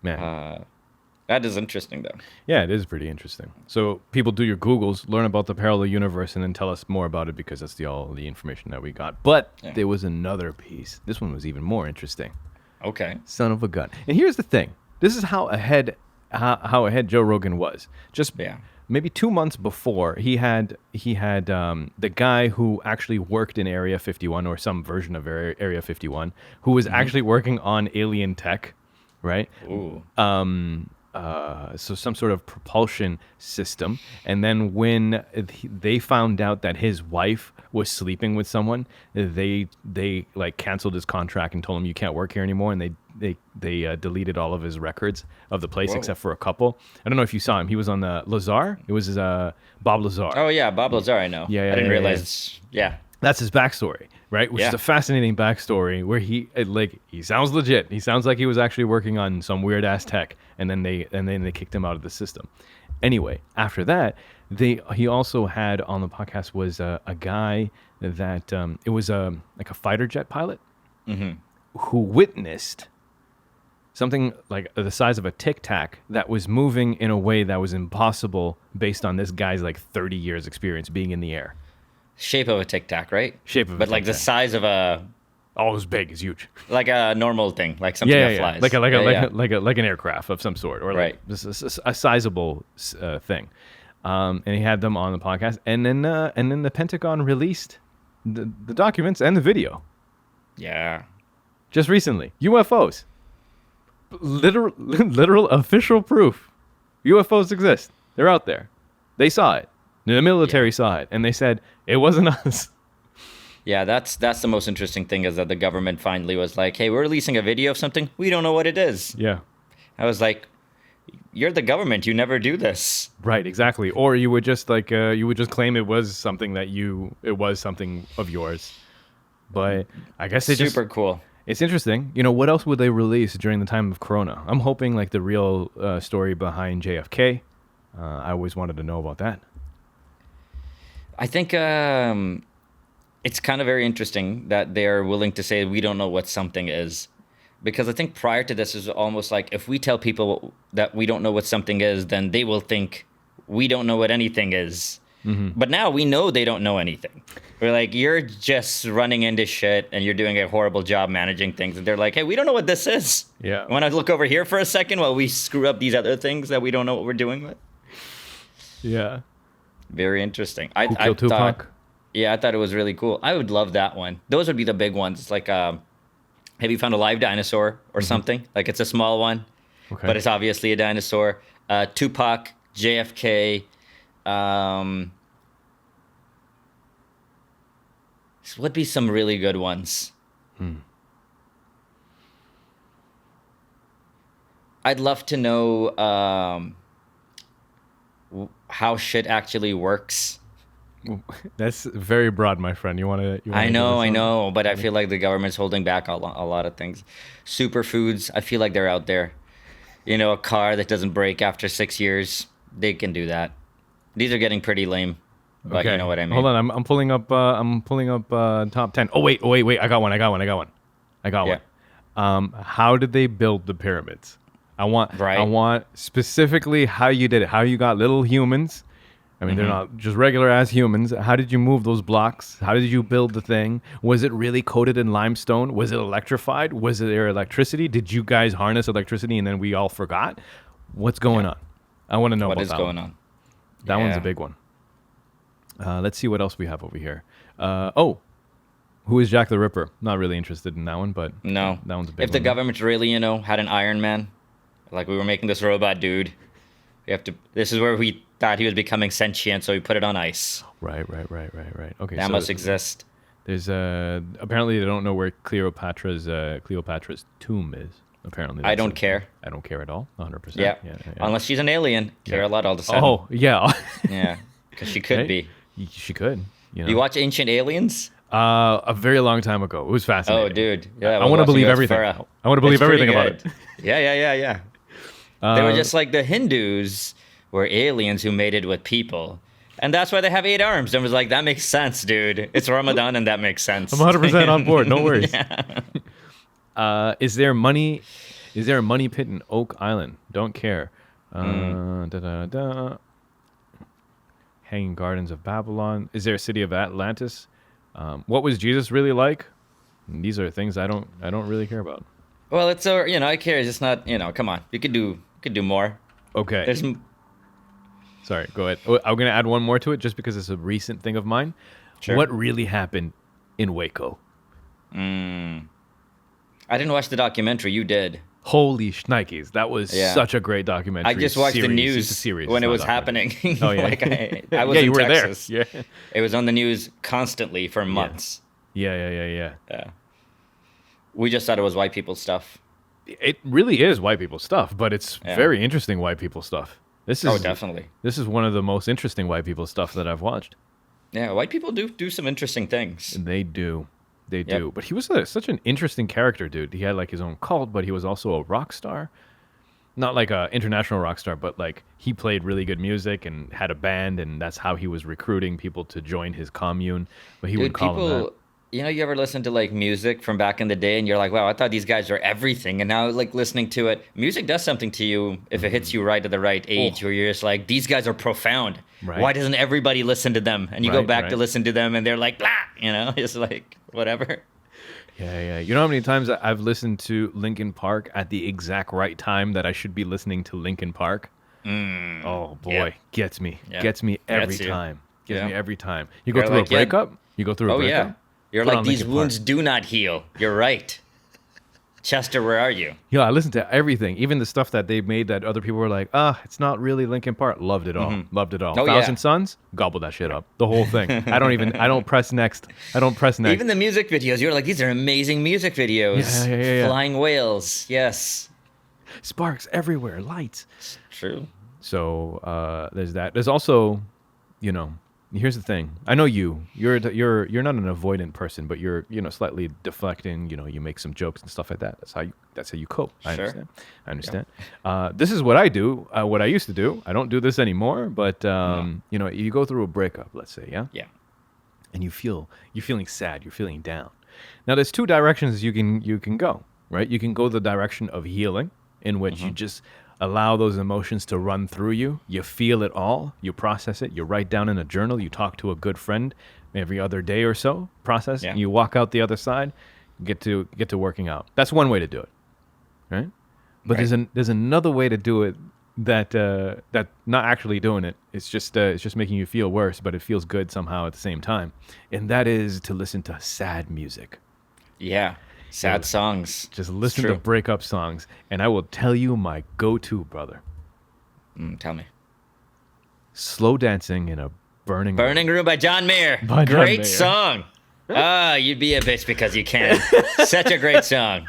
Speaker 3: Man.
Speaker 4: That is interesting, though.
Speaker 3: Yeah, it is pretty interesting. So people do your Googles, learn about the parallel universe, and then tell us more about it because that's all the information that we got. But there was another piece. This one was even more interesting.
Speaker 4: Okay.
Speaker 3: Son of a gun. And here's the thing. This is how ahead Joe Rogan was. Just maybe 2 months before, he had the guy who actually worked in Area 51 or some version of Area 51 who was actually working on alien tech, right?
Speaker 4: Ooh.
Speaker 3: So some sort of propulsion system. And then when they found out that his wife was sleeping with someone, they like canceled his contract and told him you can't work here anymore. And they deleted all of his records of the place except for a couple. I don't know if you saw him. He was on the Lazar. It was Bob Lazar.
Speaker 4: Oh yeah, Bob Lazar. I know.
Speaker 3: Yeah,
Speaker 4: I didn't realize. Yeah.
Speaker 3: That's his backstory, right? Which is a fascinating backstory where he sounds legit. He sounds like he was actually working on some weird ass tech, and then they kicked him out of the system. Anyway, after that, he also had on the podcast was a guy that it was like a fighter jet pilot who witnessed something like the size of a Tic Tac that was moving in a way that was impossible based on this guy's like 30 years experience being in the air.
Speaker 4: Shape of a Tic Tac, right?
Speaker 3: But
Speaker 4: like the size of a.
Speaker 3: Oh, it was big. It's huge.
Speaker 4: Like a normal thing, like something that flies.
Speaker 3: Like an aircraft of some sort, or like a sizable thing. And he had them on the podcast, and then the Pentagon released the documents and the video.
Speaker 4: Yeah.
Speaker 3: Just recently, UFOs. Literal official proof. UFOs exist. They're out there. They saw it. The military saw it, and they said it wasn't us.
Speaker 4: Yeah, that's the most interesting thing is that the government finally was like, "Hey, we're releasing a video of something. We don't know what it is."
Speaker 3: Yeah.
Speaker 4: I was like, "You're the government. You never do this."
Speaker 3: Right. Exactly. Or you would just claim it was something of yours. But I guess they
Speaker 4: super cool.
Speaker 3: It's interesting. You know, what else would they release during the time of Corona? I'm hoping like the real story behind JFK. I always wanted to know about that.
Speaker 4: I think it's kind of very interesting that they're willing to say we don't know what something is. Because I think prior to this is almost like if we tell people that we don't know what something is, then they will think we don't know what anything is. Mm-hmm. But now we know they don't know anything. We're like, you're just running into shit and you're doing a horrible job managing things. And they're like, hey, we don't know what this is.
Speaker 3: Yeah.
Speaker 4: Want to look over here for a second while we screw up these other things that we don't know what we're doing with?
Speaker 3: Yeah.
Speaker 4: Very interesting.
Speaker 3: I thought
Speaker 4: it was really cool. I would love that one. Those would be the big ones. It's like, have you found a live dinosaur or something? Like it's a small one, but it's obviously a dinosaur. Tupac, JFK. This would be some really good ones. I'd love to know how shit actually works.
Speaker 3: That's very broad, my friend. You want to?
Speaker 4: I know, but I feel like the government's holding back a lot of things. Superfoods, I feel like they're out there. You know, a car that doesn't break after 6 years, they can do that. These are getting pretty lame, but you know what I mean.
Speaker 3: Hold on, I'm pulling up. Top 10. Oh wait. I got one.
Speaker 4: Yeah.
Speaker 3: How did they build the pyramids? I want specifically how you did it. How you got little humans. I mean, they're not just regular ass humans. How did you move those blocks? How did you build the thing? Was it really coated in limestone? Was it electrified? Was there electricity? Did you guys harness electricity and then we all forgot? What's going on? I want to know
Speaker 4: What
Speaker 3: about
Speaker 4: is
Speaker 3: that
Speaker 4: going
Speaker 3: one.
Speaker 4: on?
Speaker 3: That one's a big one. Let's see what else we have over here. Who is Jack the Ripper? Not really interested in that one, but
Speaker 4: No.
Speaker 3: that one's a big one.
Speaker 4: If the government really, had an Iron Man, like we were making this robot dude, this is where we thought he was becoming sentient, so we put it on ice.
Speaker 3: Right. Okay,
Speaker 4: That must exist.
Speaker 3: There's apparently they don't know where Cleopatra's tomb is. Apparently,
Speaker 4: I don't care.
Speaker 3: I don't care at all. 100%.
Speaker 4: Yeah. Unless she's an alien. Care a lot all of a sudden.
Speaker 3: Oh yeah.
Speaker 4: Yeah. Because she could be.
Speaker 3: She could.
Speaker 4: You watch Ancient Aliens?
Speaker 3: A very long time ago. It was fascinating.
Speaker 4: Oh, dude. Yeah.
Speaker 3: I want to believe everything. I want to believe everything about it.
Speaker 4: Yeah. They were just like the Hindus were aliens who mated with people. And that's why they have 8 arms. And was like, that makes sense, dude. It's Ramadan and that makes sense.
Speaker 3: I'm 100% on board. No worries. Is there money pit in Oak Island? Don't care. Hanging Gardens of Babylon. Is there a city of Atlantis? What was Jesus really like? These are things I don't really care about.
Speaker 4: Well, it's I care. It's just not. Come on. You could do more.
Speaker 3: Okay.
Speaker 4: There's.
Speaker 3: Sorry. Go ahead. I'm gonna add one more to it just because it's a recent thing of mine.
Speaker 4: Sure.
Speaker 3: What really happened in Waco?
Speaker 4: I didn't watch the documentary. You did.
Speaker 3: Holy shnikes. That was such a great documentary.
Speaker 4: I just watched the news when it was happening.
Speaker 3: Oh, yeah.
Speaker 4: I was in
Speaker 3: you were
Speaker 4: Texas.
Speaker 3: there. Yeah.
Speaker 4: It was on the news constantly for months.
Speaker 3: Yeah.
Speaker 4: We just thought it was white people stuff.
Speaker 3: It really is white people stuff, but it's very interesting white people stuff.
Speaker 4: Definitely.
Speaker 3: This is one of the most interesting white people stuff that I've watched.
Speaker 4: Yeah, white people do some interesting things.
Speaker 3: They do. But he was such an interesting character, dude. He had like his own cult, but he was also a rock star. Not like a international rock star, but like he played really good music and had a band, and that's how he was recruiting people to join his commune. But he would call them that.
Speaker 4: You ever listen to like music from back in the day and you're like, wow, I thought these guys were everything. And now like listening to it, music does something to you if it hits you right at the right age where you're just like, these guys are profound.
Speaker 3: Right.
Speaker 4: Why doesn't everybody listen to them? And you go back to listen to them and they're like, blah, it's like whatever.
Speaker 3: Yeah. You know how many times I've listened to Linkin Park at the exact right time that I should be listening to Linkin Park? Oh boy, gets me. Gets me every time. Gets me every time. You go through a breakup? You go through a breakup?
Speaker 4: Yeah. You're like, these wounds do not heal. You're right. Chester, where are you?
Speaker 3: Yeah, I listened to everything, even the stuff that they made that other people were like, it's not really Linkin Park. Loved it all. Loved it all.
Speaker 4: Oh,
Speaker 3: Thousand Suns, gobbled that shit up. The whole thing. I don't press next.
Speaker 4: Even the music videos, you're like, these are amazing music videos.
Speaker 3: Yeah.
Speaker 4: Flying whales, yes.
Speaker 3: Sparks everywhere, lights.
Speaker 4: True.
Speaker 3: So there's that. There's also, here's the thing. I know you're not an avoidant person, but you're slightly deflecting. You make some jokes and stuff like that. That's how you cope. I understand. This is what I do. What I used to do. I don't do this anymore. But you go through a breakup. Let's say, yeah. And you're feeling sad. You're feeling down. Now there's 2 directions you can go. Right. You can go the direction of healing, in which you just allow those emotions to run through you. You feel it all. You process it. You write down in a journal. You talk to a good friend every other day or so. Process. And you walk out the other side. Get to working out. That's one way to do it, right? But there's another way to do it that not actually doing it. It's just making you feel worse, but it feels good somehow at the same time. And that is to listen to sad music.
Speaker 4: Yeah. Sad songs.
Speaker 3: Just listen to breakup songs. And I will tell you my go-to, brother.
Speaker 4: Tell me.
Speaker 3: Slow Dancing in a Burning
Speaker 4: Room by John Mayer. Great song. You'd be a bitch because you can. Such a great song.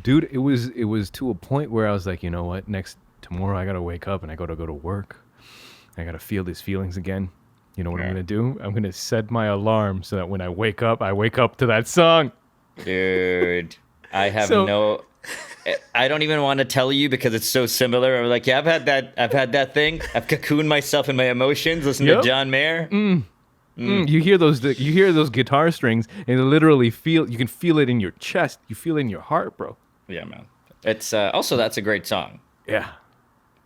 Speaker 3: Dude, it was to a point where I was like, you know what? Tomorrow I got to wake up and I got to go to work. I gotta feel these feelings again. You know what I'm gonna do? I'm gonna set my alarm so that when I wake up to that song.
Speaker 4: Dude, I have
Speaker 3: So-
Speaker 4: no. I don't even want to tell you because it's so similar. I'm like, yeah, I've had that thing. I've cocooned myself in my emotions. Listen
Speaker 3: Yep.
Speaker 4: to John Mayer.
Speaker 3: You hear those guitar strings, and you can feel it in your chest. You feel it in your heart, bro.
Speaker 4: Yeah, man. It's also that's a great song.
Speaker 3: Yeah.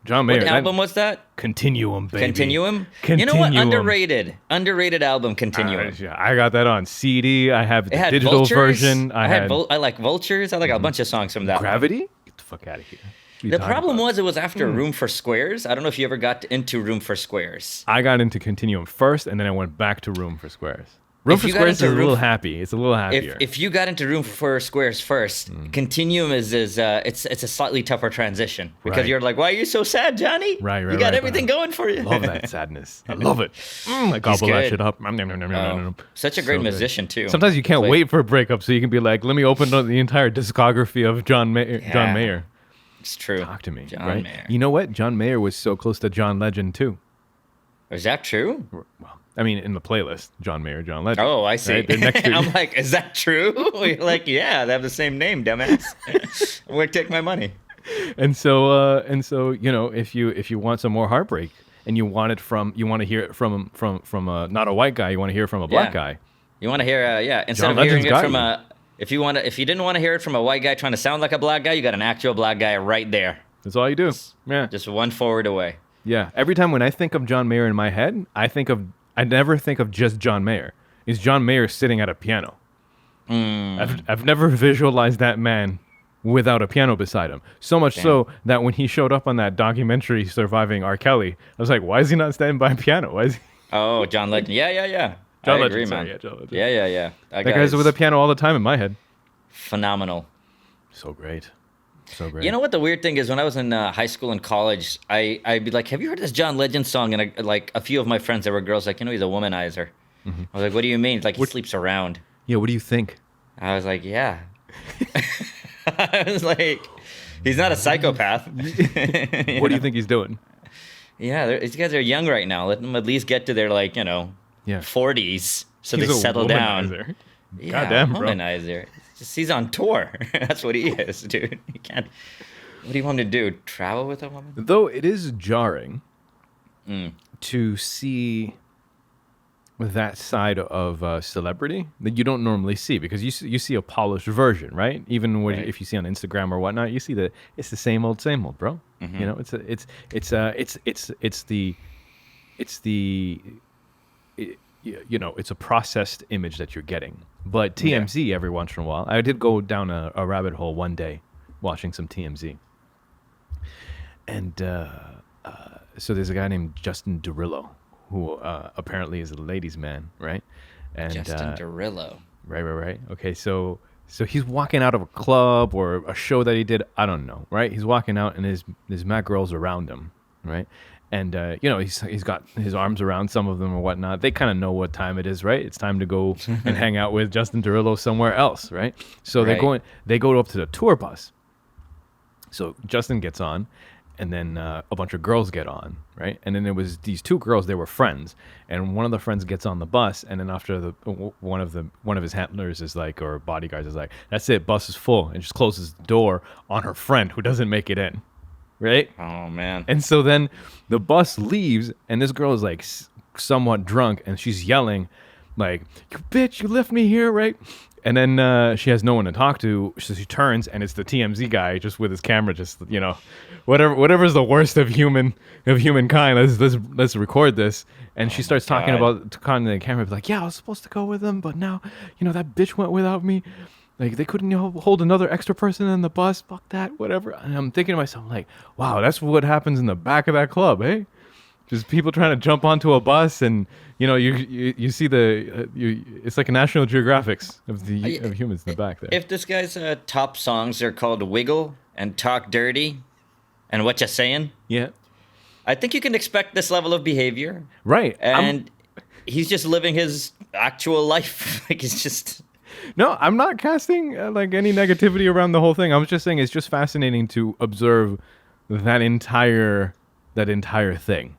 Speaker 3: John Mayer.
Speaker 4: What album was that?
Speaker 3: Continuum, baby.
Speaker 4: Continuum? You know what?
Speaker 3: Continuum.
Speaker 4: Underrated album. Continuum.
Speaker 3: Yeah, I got that on CD. I have
Speaker 4: It
Speaker 3: the
Speaker 4: had
Speaker 3: digital
Speaker 4: Vultures.
Speaker 3: version.
Speaker 4: I like Vultures. I like a bunch of songs from that.
Speaker 3: Gravity. Get the fuck out of here. What are you
Speaker 4: The
Speaker 3: talking
Speaker 4: problem
Speaker 3: about?
Speaker 4: was it was after Room for Squares. I don't know if you ever got into Room for Squares.
Speaker 3: I got into Continuum first, and then I went back to Room for Squares. Room
Speaker 4: If
Speaker 3: for
Speaker 4: you got
Speaker 3: Squares is
Speaker 4: into
Speaker 3: a
Speaker 4: Room
Speaker 3: little
Speaker 4: for-
Speaker 3: happy. It's a little happier.
Speaker 4: If you got into Room for Squares first, Continuum is it's a slightly tougher transition because
Speaker 3: Right.
Speaker 4: you're like, why are you so sad, Johnny?
Speaker 3: Right,
Speaker 4: You
Speaker 3: right,
Speaker 4: got
Speaker 3: right,
Speaker 4: everything
Speaker 3: but
Speaker 4: going for you.
Speaker 3: love that sadness. I love it. I gobble that
Speaker 4: good.
Speaker 3: shit up.
Speaker 4: Such a great
Speaker 3: So good.
Speaker 4: musician too.
Speaker 3: Sometimes you can't
Speaker 4: Like,
Speaker 3: wait for a breakup, so you can be like, let me open up the entire discography of John Mayer.
Speaker 4: It's true.
Speaker 3: Talk to me,
Speaker 4: John
Speaker 3: right?
Speaker 4: Mayer.
Speaker 3: You know what? John Mayer was so close to John Legend too.
Speaker 4: Is that true?
Speaker 3: Well, I mean, in the playlist, John Mayer, John Legend.
Speaker 4: Oh, I see.
Speaker 3: Right? They're next to
Speaker 4: I'm like, is that true? You're like, yeah, they have the same name, dumbass. Where take my money?
Speaker 3: And so if you want some more heartbreak and you want to hear it from not a white guy, you want to hear it from a black
Speaker 4: Yeah.
Speaker 3: guy.
Speaker 4: You want to hear, instead
Speaker 3: John
Speaker 4: of hearing
Speaker 3: Legend's
Speaker 4: it
Speaker 3: got
Speaker 4: from
Speaker 3: you.
Speaker 4: if you didn't want to hear it from a white guy trying to sound like a black guy, you got an actual black guy right there,
Speaker 3: That's all you do. Yeah.
Speaker 4: just one forward away.
Speaker 3: Yeah. Every time when I think of John Mayer in my head, I never think of just John Mayer. It's John Mayer sitting at a piano. I've never visualized that man without a piano beside him. So much so that when he showed up on that documentary surviving R. Kelly, I was like, why is he not standing by a piano? Why is he?
Speaker 4: Oh, John Legend. Yeah.
Speaker 3: John
Speaker 4: I
Speaker 3: Legend,
Speaker 4: agree,
Speaker 3: sorry,
Speaker 4: man.
Speaker 3: yeah, John Legend.
Speaker 4: Yeah.
Speaker 3: That guy's with a piano all the time in my head.
Speaker 4: phenomenal.
Speaker 3: So great. So great.
Speaker 4: You know what the weird thing is? When I was in high school and college, I'd be like, "Have you heard this John Legend song?" And like a few of my friends that were girls, like, he's a womanizer. I was like, "What do you mean?" It's like he sleeps around.
Speaker 3: Yeah, what do you think?
Speaker 4: I was like, "Yeah." I was like, "He's not a psychopath."
Speaker 3: What do you think he's doing?
Speaker 4: Yeah, these guys are young right now. Let them at least get to their
Speaker 3: Yeah.
Speaker 4: 40s so
Speaker 3: He's
Speaker 4: they
Speaker 3: a
Speaker 4: settle down.
Speaker 3: womanizer.
Speaker 4: Yeah,
Speaker 3: Goddamn, bro.
Speaker 4: womanizer. He's on tour. That's what he is, dude. He can't. What do you want him to do? Travel with a woman?
Speaker 3: Though it is jarring
Speaker 4: Mm.
Speaker 3: to see that side of celebrity that you don't normally see, because you see a polished version, right? Even when,
Speaker 4: Right.
Speaker 3: if you see on Instagram or whatnot, you see that it's the same old, bro.
Speaker 4: Mm-hmm.
Speaker 3: You know, it's a processed image that you're getting. But TMZ every once in a while, I did go down a rabbit hole one day watching some TMZ, and so there's a guy named Justin Derulo who apparently is a ladies' man, right? And
Speaker 4: Justin Derulo.
Speaker 3: Right. Okay, so he's walking out of a club or a show that he did. I don't know, right? He's walking out, and there's mad girls around him, right? And he's got his arms around some of them or whatnot. They kind of know what time it is, right? It's time to go and hang out with Justin Derulo somewhere else, right? So
Speaker 4: Right.
Speaker 3: they go up to the tour bus. So Justin gets on, and then a bunch of girls get on, right? And then there was these two girls. They were friends, and one of the friends gets on the bus, and then after one of his handlers is like, or bodyguards is like, "That's it, bus is full," and just closes the door on her friend who doesn't make it in, right?
Speaker 4: Oh, man.
Speaker 3: And so then the bus leaves, and this girl is like somewhat drunk, and she's yelling, like, "You bitch, you left me here," right? And then she has no one to talk to, so she turns, and it's the TMZ guy just with his camera, just whatever's the worst of humankind. Let's record this. And she starts talking
Speaker 4: God.
Speaker 3: talking to the camera, like, "Yeah, I was supposed to go with him, but now, that bitch went without me. Like, they couldn't hold another extra person in the bus. Fuck that, whatever." And I'm thinking to myself, like, wow, that's what happens in the back of that club, eh? Just people trying to jump onto a bus, and you see it's like a National Geographics of humans in the back there.
Speaker 4: If this guy's top songs are called Wiggle and Talk Dirty and What Ya Saying,
Speaker 3: Yeah,
Speaker 4: I think you can expect this level of behavior.
Speaker 3: right.
Speaker 4: And he's just living his actual life. Like, he's just...
Speaker 3: No, I'm not casting like any negativity around the whole thing. I was just saying it's just fascinating to observe that entire thing.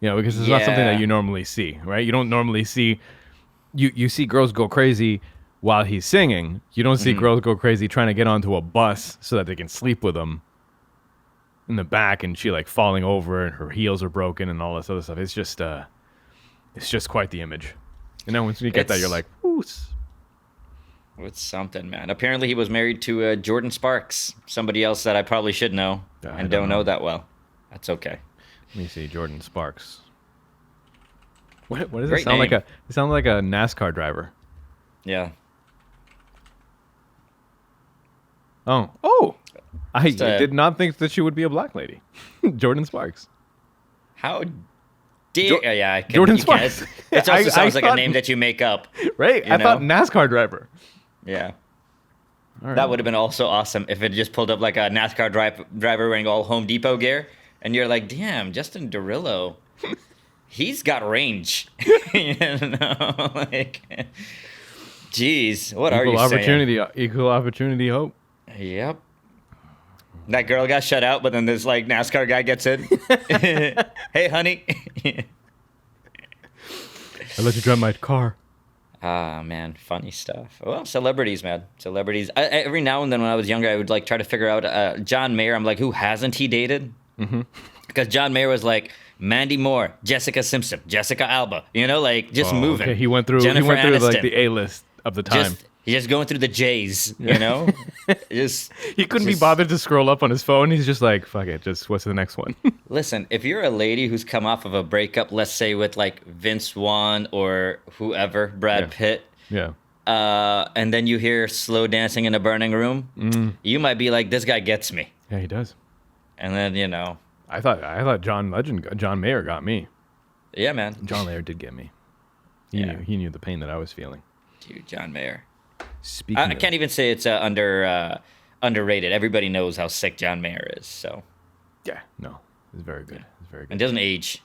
Speaker 3: You know, because it's not something
Speaker 4: Yeah.
Speaker 3: that you normally see, right? You don't normally see you see girls go crazy while he's singing. You don't see girls go crazy trying to get onto a bus so that they can sleep with him in the back, and she like falling over and her heels are broken and all this other stuff. It's just quite the image. And then once you get that, you're like, ooh.
Speaker 4: It's something, man. Apparently, he was married to Jordan Sparks, somebody else that I probably should know
Speaker 3: I
Speaker 4: and
Speaker 3: don't
Speaker 4: don't know that well. That's okay.
Speaker 3: Let me see, Jordan Sparks. What does
Speaker 4: Great
Speaker 3: it sound
Speaker 4: name.
Speaker 3: like? It sounds like a NASCAR driver.
Speaker 4: Yeah.
Speaker 3: Oh! I
Speaker 4: Just a-
Speaker 3: did not think that she would be a black lady. Jordan Sparks.
Speaker 4: How dare... yeah, I can,
Speaker 3: Jordan
Speaker 4: you can't-
Speaker 3: Sparks.
Speaker 4: It also sounds like a
Speaker 3: thought-
Speaker 4: name that you make up.
Speaker 3: Right?
Speaker 4: You
Speaker 3: I thought
Speaker 4: know?
Speaker 3: NASCAR driver.
Speaker 4: Yeah.
Speaker 3: All right.
Speaker 4: That would have been also awesome if it just pulled up like a NASCAR driver wearing all Home Depot gear, and you're like, damn, Justin Derillo, he's got range. You know, like, geez, what are you
Speaker 3: Equal opportunity hope.
Speaker 4: saying? Yep. That girl got shut out, but then this like NASCAR guy gets in. Hey, honey.
Speaker 3: I let you drive my car.
Speaker 4: Ah, man, funny stuff. Well, celebrities, man, celebrities. Every now and then, when I was younger, I would like try to figure out John Mayer. I'm like, who hasn't he dated? Because John Mayer was like Mandy Moore, Jessica Simpson, Jessica Alba. You know, like just moving.
Speaker 3: Okay. He went through
Speaker 4: Jennifer
Speaker 3: like
Speaker 4: Aniston.
Speaker 3: the A list of the time.
Speaker 4: He's just going through the J's. You know, just
Speaker 3: He couldn't be
Speaker 4: just-
Speaker 3: bothered to scroll up on his phone. He's just like, fuck it. Just what's the next one?
Speaker 4: Listen, if you're a lady who's come off of a breakup, let's say with like Vince Vaughn or whoever, Brad
Speaker 3: Yeah.
Speaker 4: Pitt.
Speaker 3: Yeah.
Speaker 4: And then you hear slow dancing in a burning room, you might be like, this guy gets me.
Speaker 3: Yeah, he does.
Speaker 4: And then, you know,
Speaker 3: I thought John Mayer got me.
Speaker 4: yeah, man.
Speaker 3: John Mayer did get me.
Speaker 4: Yeah.
Speaker 3: He knew the pain that I was feeling.
Speaker 4: Dude, John Mayer.
Speaker 3: Speaking
Speaker 4: I can't even say it's underrated. Everybody knows how sick John Mayer is. So,
Speaker 3: Yeah, no. It's very good. It's very
Speaker 4: it
Speaker 3: good.
Speaker 4: doesn't age.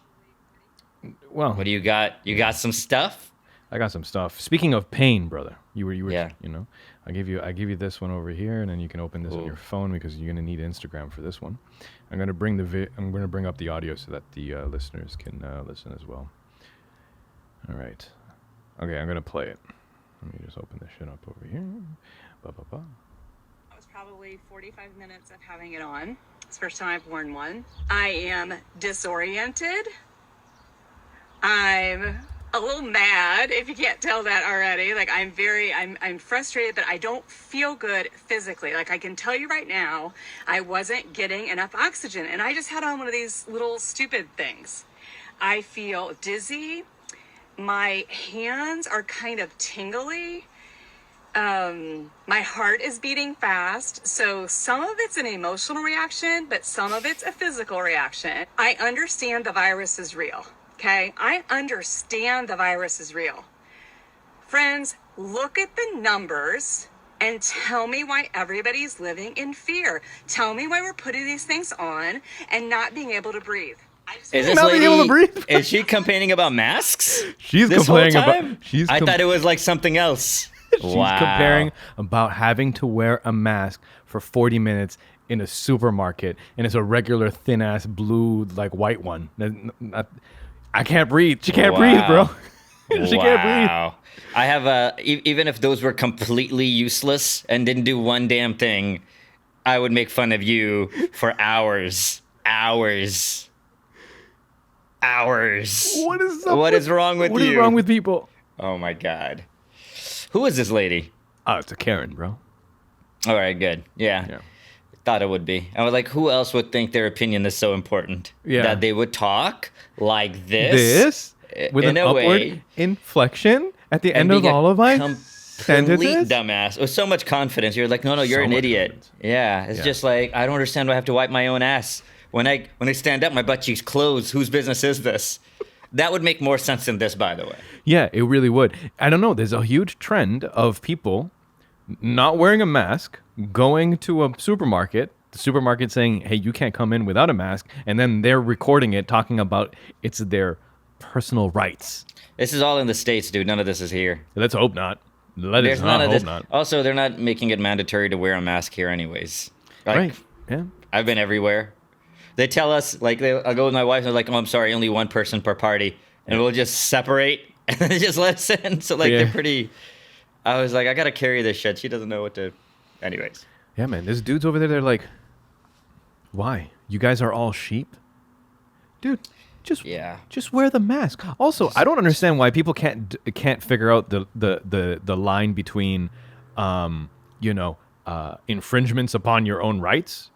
Speaker 3: Well,
Speaker 4: What do you got? You got some stuff?
Speaker 3: I got some stuff. Speaking of pain, brother, you were,
Speaker 4: Yeah.
Speaker 3: you know, I give you this one over here, and then you can open this on your phone because you're gonna need Instagram for this one. I'm gonna bring up the audio so that the listeners can listen as well. All right. Okay, I'm gonna play it. Let me just open this shit up over here. Ba, ba, ba.
Speaker 1: That was probably 45 minutes of having it on. It's the first time I've worn one. I am disoriented. I'm a little mad, if you can't tell that already. Like I'm frustrated, but I don't feel good physically. Like I can tell you right now, I wasn't getting enough oxygen, and I just had on one of these little stupid things. I feel dizzy. My hands are kind of tingly. My heart is beating fast. So some of it's an emotional reaction, but some of it's a physical reaction. I understand the virus is real. Okay. I understand the virus is real. Friends, look at the numbers and tell me why everybody's living in fear. Tell me why we're putting these things on and not being able to breathe.
Speaker 4: Is this
Speaker 3: Not being
Speaker 4: lady,
Speaker 3: able to breathe?
Speaker 4: is she complaining about masks?
Speaker 3: She's
Speaker 4: This whole
Speaker 3: complaining about.
Speaker 4: time?
Speaker 3: She's
Speaker 4: I thought it was like something else.
Speaker 3: She's comparing about having to wear a mask for 40 minutes in a supermarket, and it's a regular thin ass blue like white one. I can't breathe. She can't breathe, bro. She can't breathe.
Speaker 4: Wow. I have even if those were completely useless and didn't do one damn thing, I would make fun of you for hours. Hours.
Speaker 3: What is
Speaker 4: What is wrong with
Speaker 3: What
Speaker 4: you?
Speaker 3: is wrong with people?
Speaker 4: Oh my god. Who is this lady?
Speaker 3: Oh, it's a Karen, bro.
Speaker 4: All right, good. Yeah.
Speaker 3: Yeah.
Speaker 4: Thought it would be. I was like, who else would think their opinion is so important?
Speaker 3: Yeah.
Speaker 4: That they would talk like
Speaker 3: This with
Speaker 4: in
Speaker 3: an
Speaker 4: a
Speaker 3: upward
Speaker 4: way,
Speaker 3: inflection at the end
Speaker 4: being
Speaker 3: of
Speaker 4: a
Speaker 3: all of my
Speaker 4: complete
Speaker 3: sentences.
Speaker 4: dumbass with so much confidence. You're like, no, you're
Speaker 3: So
Speaker 4: an
Speaker 3: much
Speaker 4: idiot.
Speaker 3: confidence.
Speaker 4: Yeah, it's
Speaker 3: Yeah.
Speaker 4: just like I don't understand why I have to wipe my own ass when I stand up. My butt cheeks closed. Whose business is this? That would make more sense than this, by the way.
Speaker 3: Yeah, it really would. I don't know. There's a huge trend of people not wearing a mask, going to a supermarket, the supermarket saying, hey, you can't come in without a mask, and then they're recording it, talking about it's their personal rights.
Speaker 4: This is all in the States, dude. None of this is here.
Speaker 3: Let's hope not. Let
Speaker 4: There's
Speaker 3: us
Speaker 4: none
Speaker 3: not
Speaker 4: of
Speaker 3: hope
Speaker 4: this.
Speaker 3: not.
Speaker 4: Also, they're not making it mandatory to wear a mask here, anyways. Like,
Speaker 3: Right. Yeah.
Speaker 4: I've been everywhere. They tell us, like, I'll go with my wife, and they're like, oh, I'm sorry, only one person per party. And we'll just separate and then just let us in. So, like,
Speaker 3: Yeah.
Speaker 4: they're pretty... I was like, I got to carry this shit. She doesn't know what to... Anyways.
Speaker 3: Yeah, man. There's dudes over there, they're like, why? You guys are all sheep? Dude, just wear the mask. Also, I don't understand why people can't figure out the line between, infringements upon your own rights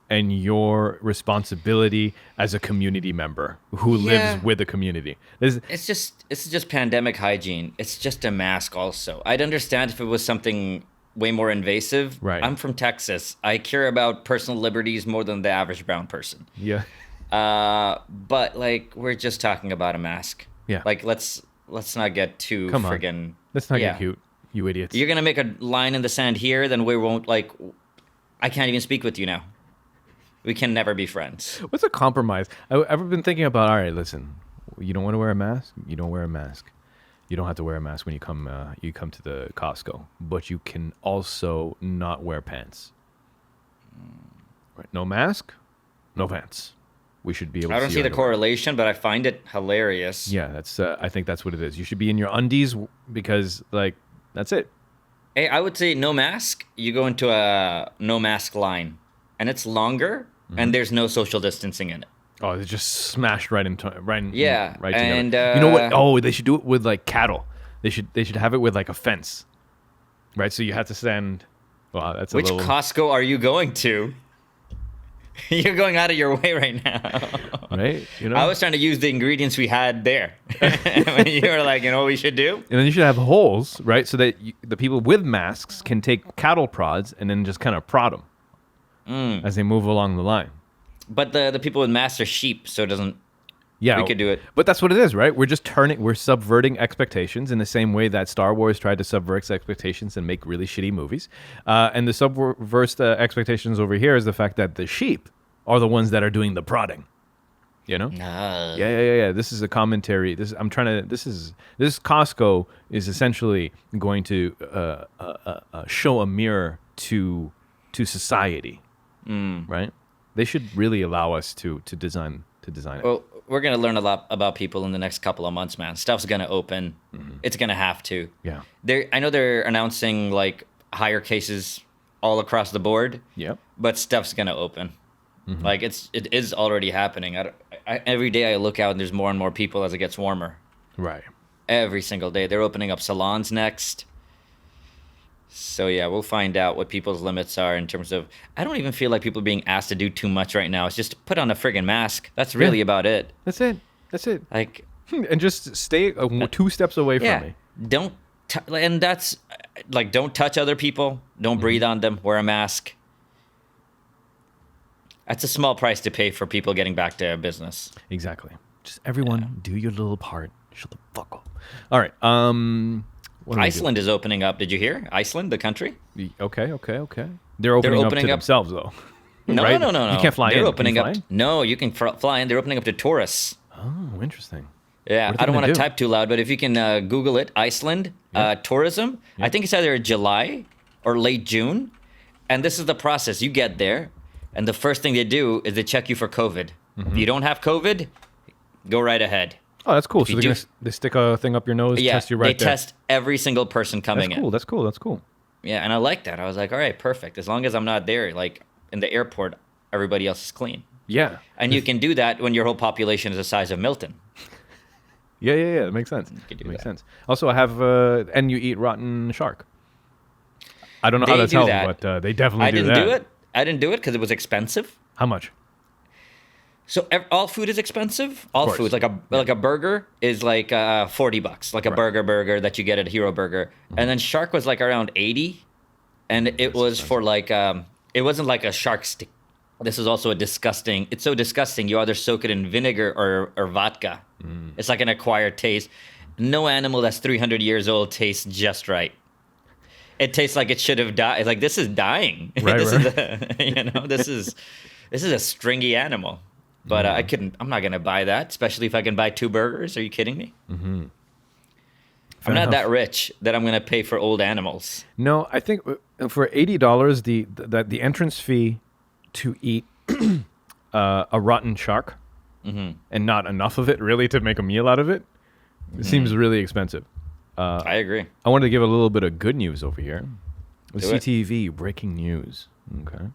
Speaker 3: and your responsibility as a community member who lives with the community.
Speaker 4: It's just pandemic hygiene. It's just a mask also. I'd understand if it was something way more invasive.
Speaker 3: Right.
Speaker 4: I'm from Texas. I care about personal liberties more than the average brown person.
Speaker 3: Yeah.
Speaker 4: But like we're just talking about a mask.
Speaker 3: Yeah.
Speaker 4: Like let's not get too friggin'...
Speaker 3: Let's not get cute, you idiots.
Speaker 4: You're gonna make a line in the sand here, then we won't like... I can't even speak with you now. We can never be friends.
Speaker 3: What's a compromise? I've been thinking about, all right, listen, you don't want to wear a mask? You don't wear a mask. You don't have to wear a mask when you come to the Costco, but you can also not wear pants. Right? No mask, no pants. We should be able to
Speaker 4: I don't see the correlation, but I find it hilarious.
Speaker 3: Yeah, that's I think that's what it is. You should be in your undies because like that's it.
Speaker 4: Hey, I would say no mask. You go into a no mask line, and it's longer, and there's no social distancing in it.
Speaker 3: Oh, it's just smashed right into right together.
Speaker 4: And
Speaker 3: you know what? Oh, they should do it with like cattle. They should have it with like a fence, right? So you have to stand. Wow, that's a
Speaker 4: Which
Speaker 3: little...
Speaker 4: Costco are you going to? You're going out of your way right now.
Speaker 3: Right? You know?
Speaker 4: I was trying to use the ingredients we had there. When you were like, you know what we should do?
Speaker 3: And then you should have holes, right? So that the people with masks can take cattle prods and then just kind of prod them as they move along the line.
Speaker 4: But the people with masks are sheep, so it doesn't...
Speaker 3: Yeah,
Speaker 4: we could do it.
Speaker 3: But that's what it is, right? We're subverting expectations in the same way that Star Wars tried to subvert expectations and make really shitty movies. And the subverse expectations over here is the fact that the sheep are the ones that are doing the prodding. You know? Yeah. This is a commentary. This Costco is essentially going to show a mirror to society, right? They should really allow us to design it.
Speaker 4: Well, we're going to learn a lot about people in the next couple of months, man. Stuff's going to open. It's going to have to.
Speaker 3: Yeah.
Speaker 4: I know they're announcing like higher cases all across the board.
Speaker 3: Yep.
Speaker 4: But stuff's going to open. Like it is already happening. Every day I look out and there's more and more people as it gets warmer.
Speaker 3: Right.
Speaker 4: Every single day. They're opening up salons next. So yeah, we'll find out what people's limits are in terms of... I don't even feel like people are being asked to do too much right now. It's just put on a friggin' mask. That's really about it.
Speaker 3: That's it.
Speaker 4: Like...
Speaker 3: And just stay 2 steps away from me.
Speaker 4: Don't touch other people. Don't breathe on them. Wear a mask. That's a small price to pay for people getting back to business.
Speaker 3: Exactly. Just everyone do your little part. Shut the fuck up. All right.
Speaker 4: Iceland is opening up. Did you hear? Iceland, the country?
Speaker 3: Okay. They're opening up to themselves, though.
Speaker 4: No,
Speaker 3: right?
Speaker 4: no.
Speaker 3: You can't fly in.
Speaker 4: They're opening
Speaker 3: up.
Speaker 4: No, you can fly in. They're opening up to tourists.
Speaker 3: Oh, interesting.
Speaker 4: Yeah, I don't want to type too loud, but if you can Google it, Iceland, tourism. I think it's either July or late June. And this is the process. You get there, and the first thing they do is they check you for COVID. If you don't have COVID, go right ahead.
Speaker 3: Oh, that's cool. So they stick a thing up your nose, test you right
Speaker 4: there. They test every single person coming in.
Speaker 3: That's cool.
Speaker 4: Yeah, and I like that. I was like, all right, perfect. As long as I'm not there, like in the airport, everybody else is clean.
Speaker 3: Yeah.
Speaker 4: And you can do that when your whole population is the size of Milton.
Speaker 3: Yeah. It makes sense. Makes sense. Also, I have, and you eat rotten shark. I don't know how that's healthy, but they definitely do that.
Speaker 4: I didn't do it because it was expensive.
Speaker 3: How much?
Speaker 4: So all food is expensive. All food, like a burger is like $40, like a burger that you get at Hero Burger, and then shark was like around 80, and it was for like it wasn't like a shark stick. This is also disgusting. It's so disgusting. You either soak it in vinegar or vodka. It's like an acquired taste. No animal that's 300 years old tastes just right. It tastes like it should have died. Like this is dying.
Speaker 3: Right.
Speaker 4: This is a stringy animal. But I'm not gonna buy that, especially if I can buy 2 burgers. Are you kidding me? I'm not that rich that I'm gonna pay for old animals.
Speaker 3: No, I think for $80, the entrance fee to eat a rotten shark and not enough of it really to make a meal out of it. It seems really expensive.
Speaker 4: I agree.
Speaker 3: I wanted to give a little bit of good news over here.
Speaker 4: Do it.
Speaker 3: CTV breaking news. Okay.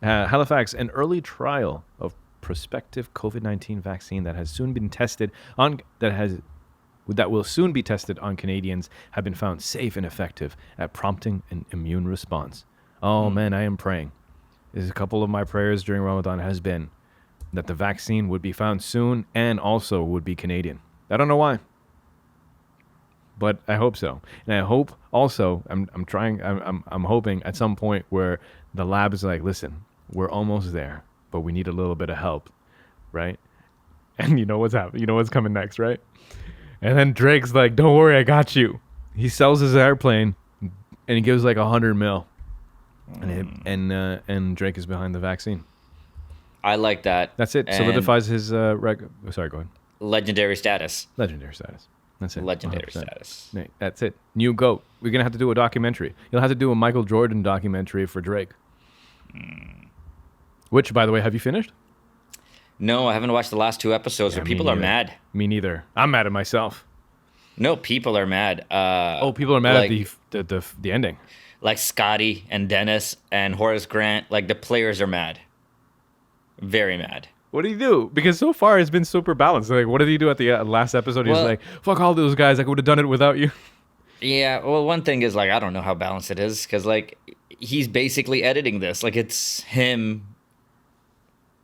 Speaker 3: Halifax, an early trial of prospective COVID-19 vaccine that has soon been tested on that will soon be tested on Canadians have been found safe and effective at prompting an immune response. Oh man, I am praying. There's a couple of my prayers during Ramadan has been that the vaccine would be found soon and also would be Canadian. I don't know why, but I hope so. And I hope also I'm hoping at some point where the lab is like, listen, we're almost there, but we need a little bit of help, right? And you know what's happening. You know what's coming next, right? And then Drake's like, don't worry, I got you. He sells his airplane and he gives like $100 million. And Drake is behind the vaccine.
Speaker 4: I like that.
Speaker 3: That's it.
Speaker 4: And
Speaker 3: Solidifies his sorry, go ahead.
Speaker 4: legendary status.
Speaker 3: Legendary status. That's it.
Speaker 4: Legendary
Speaker 3: 100%.
Speaker 4: status.
Speaker 3: Right, that's it. New GOAT. We're gonna have to do a documentary. You'll have to do a Michael Jordan documentary for Drake. Which, by the way, have you finished?
Speaker 4: No, I haven't watched the last 2 episodes, but people are mad.
Speaker 3: Me neither. I'm mad at myself.
Speaker 4: No, people are mad.
Speaker 3: People are mad
Speaker 4: like,
Speaker 3: at the ending.
Speaker 4: Like Scotty and Dennis and Horace Grant. Like the players are mad. Very mad.
Speaker 3: What did he do? Because so far it's been super balanced. Like, what did he do at the last episode? He was like, "Fuck all those guys. I would have done it without you."
Speaker 4: Yeah. Well, one thing is like I don't know how balanced it is because like he's basically editing this. Like it's him.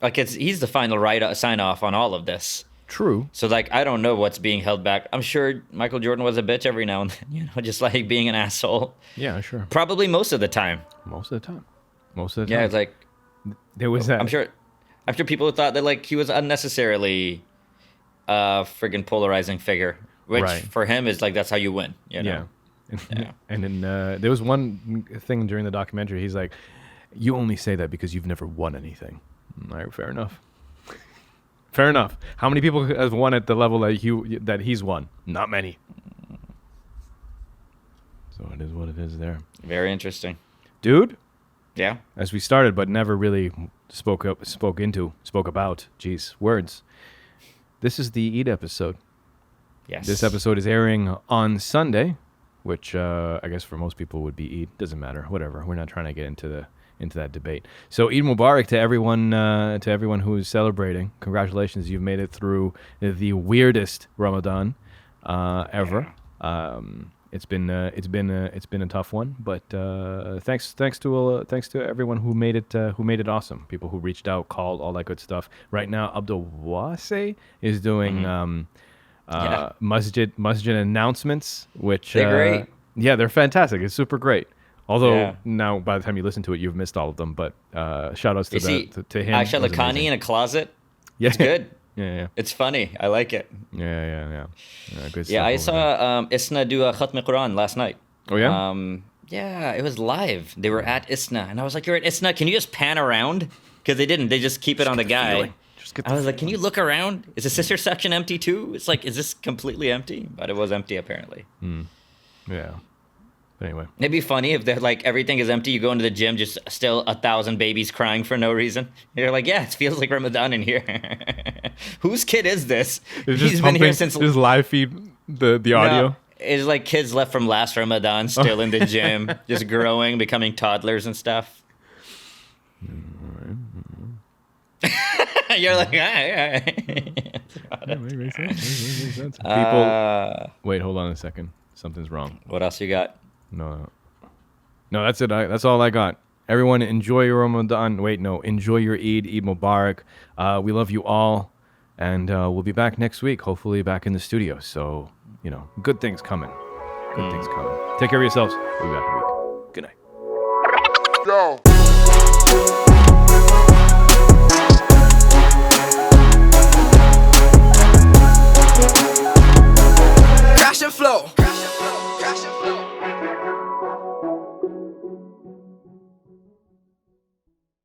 Speaker 4: Like he's the final sign off on all of this.
Speaker 3: True.
Speaker 4: So like I don't know what's being held back. I'm sure Michael Jordan was a bitch every now and then, just like being an asshole.
Speaker 3: Yeah, sure.
Speaker 4: Probably most of the time.
Speaker 3: Most of the time.
Speaker 4: Yeah, it's like
Speaker 3: there was that.
Speaker 4: I'm sure people thought that like he was unnecessarily friggin' polarizing figure, which for him is like that's how you win. You know?
Speaker 3: Yeah. And then there was one thing during the documentary. He's like, "You only say that because you've never won anything." All right, fair enough. Fair enough. How many people have won at the level that he's won? Not many. So it is what it is there.
Speaker 4: Very interesting.
Speaker 3: Dude?
Speaker 4: Yeah.
Speaker 3: As we started, but never really spoke about. Jeez, words. This is the Eat episode.
Speaker 4: Yes.
Speaker 3: This episode is airing on Sunday, which I guess for most people would be Eid. Doesn't matter. Whatever. We're not trying to get into that debate. So Eid Mubarak to everyone who is celebrating. Congratulations, you've made it through the weirdest Ramadan ever. Yeah. It's been a tough one, but thanks to everyone who made it awesome. People who reached out, called, all that good stuff. Right now, Abdul Wase is doing masjid announcements, which
Speaker 4: they're great.
Speaker 3: Yeah, they're fantastic. It's super great. Although now, by the time you listen to it, you've missed all of them. But shout outs to him.
Speaker 4: Aisha Lakhani in a closet.
Speaker 3: Yeah.
Speaker 4: It's good.
Speaker 3: Yeah.
Speaker 4: It's funny. I like it.
Speaker 3: Yeah. Good stuff.
Speaker 4: Yeah, I saw Isna do a Khatm Quran last night.
Speaker 3: Oh, yeah?
Speaker 4: Yeah, it was live. They were at Isna. And I was like, you're at Isna. Can you just pan around? Because they didn't. They just keep it on the guy. I was like, can you look around? Is the sister section empty too? It's like, is this completely empty? But it was empty apparently.
Speaker 3: Yeah. But anyway.
Speaker 4: It'd be funny if they're like everything is empty. You go into the gym, just still 1,000 babies crying for no reason. You're like, yeah, it feels like Ramadan in here. Whose kid is this?
Speaker 3: He's been here since. Just live feed the audio.
Speaker 4: No, it's like kids left from last Ramadan, still in the gym, just growing, becoming toddlers and stuff. You're like, yeah.
Speaker 3: Makes sense. People, wait, hold on a second. Something's wrong.
Speaker 4: What else you got?
Speaker 3: No, that's it. That's all I got. Everyone, enjoy your Ramadan. Enjoy your Eid Mubarak. We love you all, and we'll be back next week. Hopefully, back in the studio. So, good things coming. Good things coming. Take care of yourselves. We'll be back in a week. Good night.
Speaker 2: Go. Crash and flow.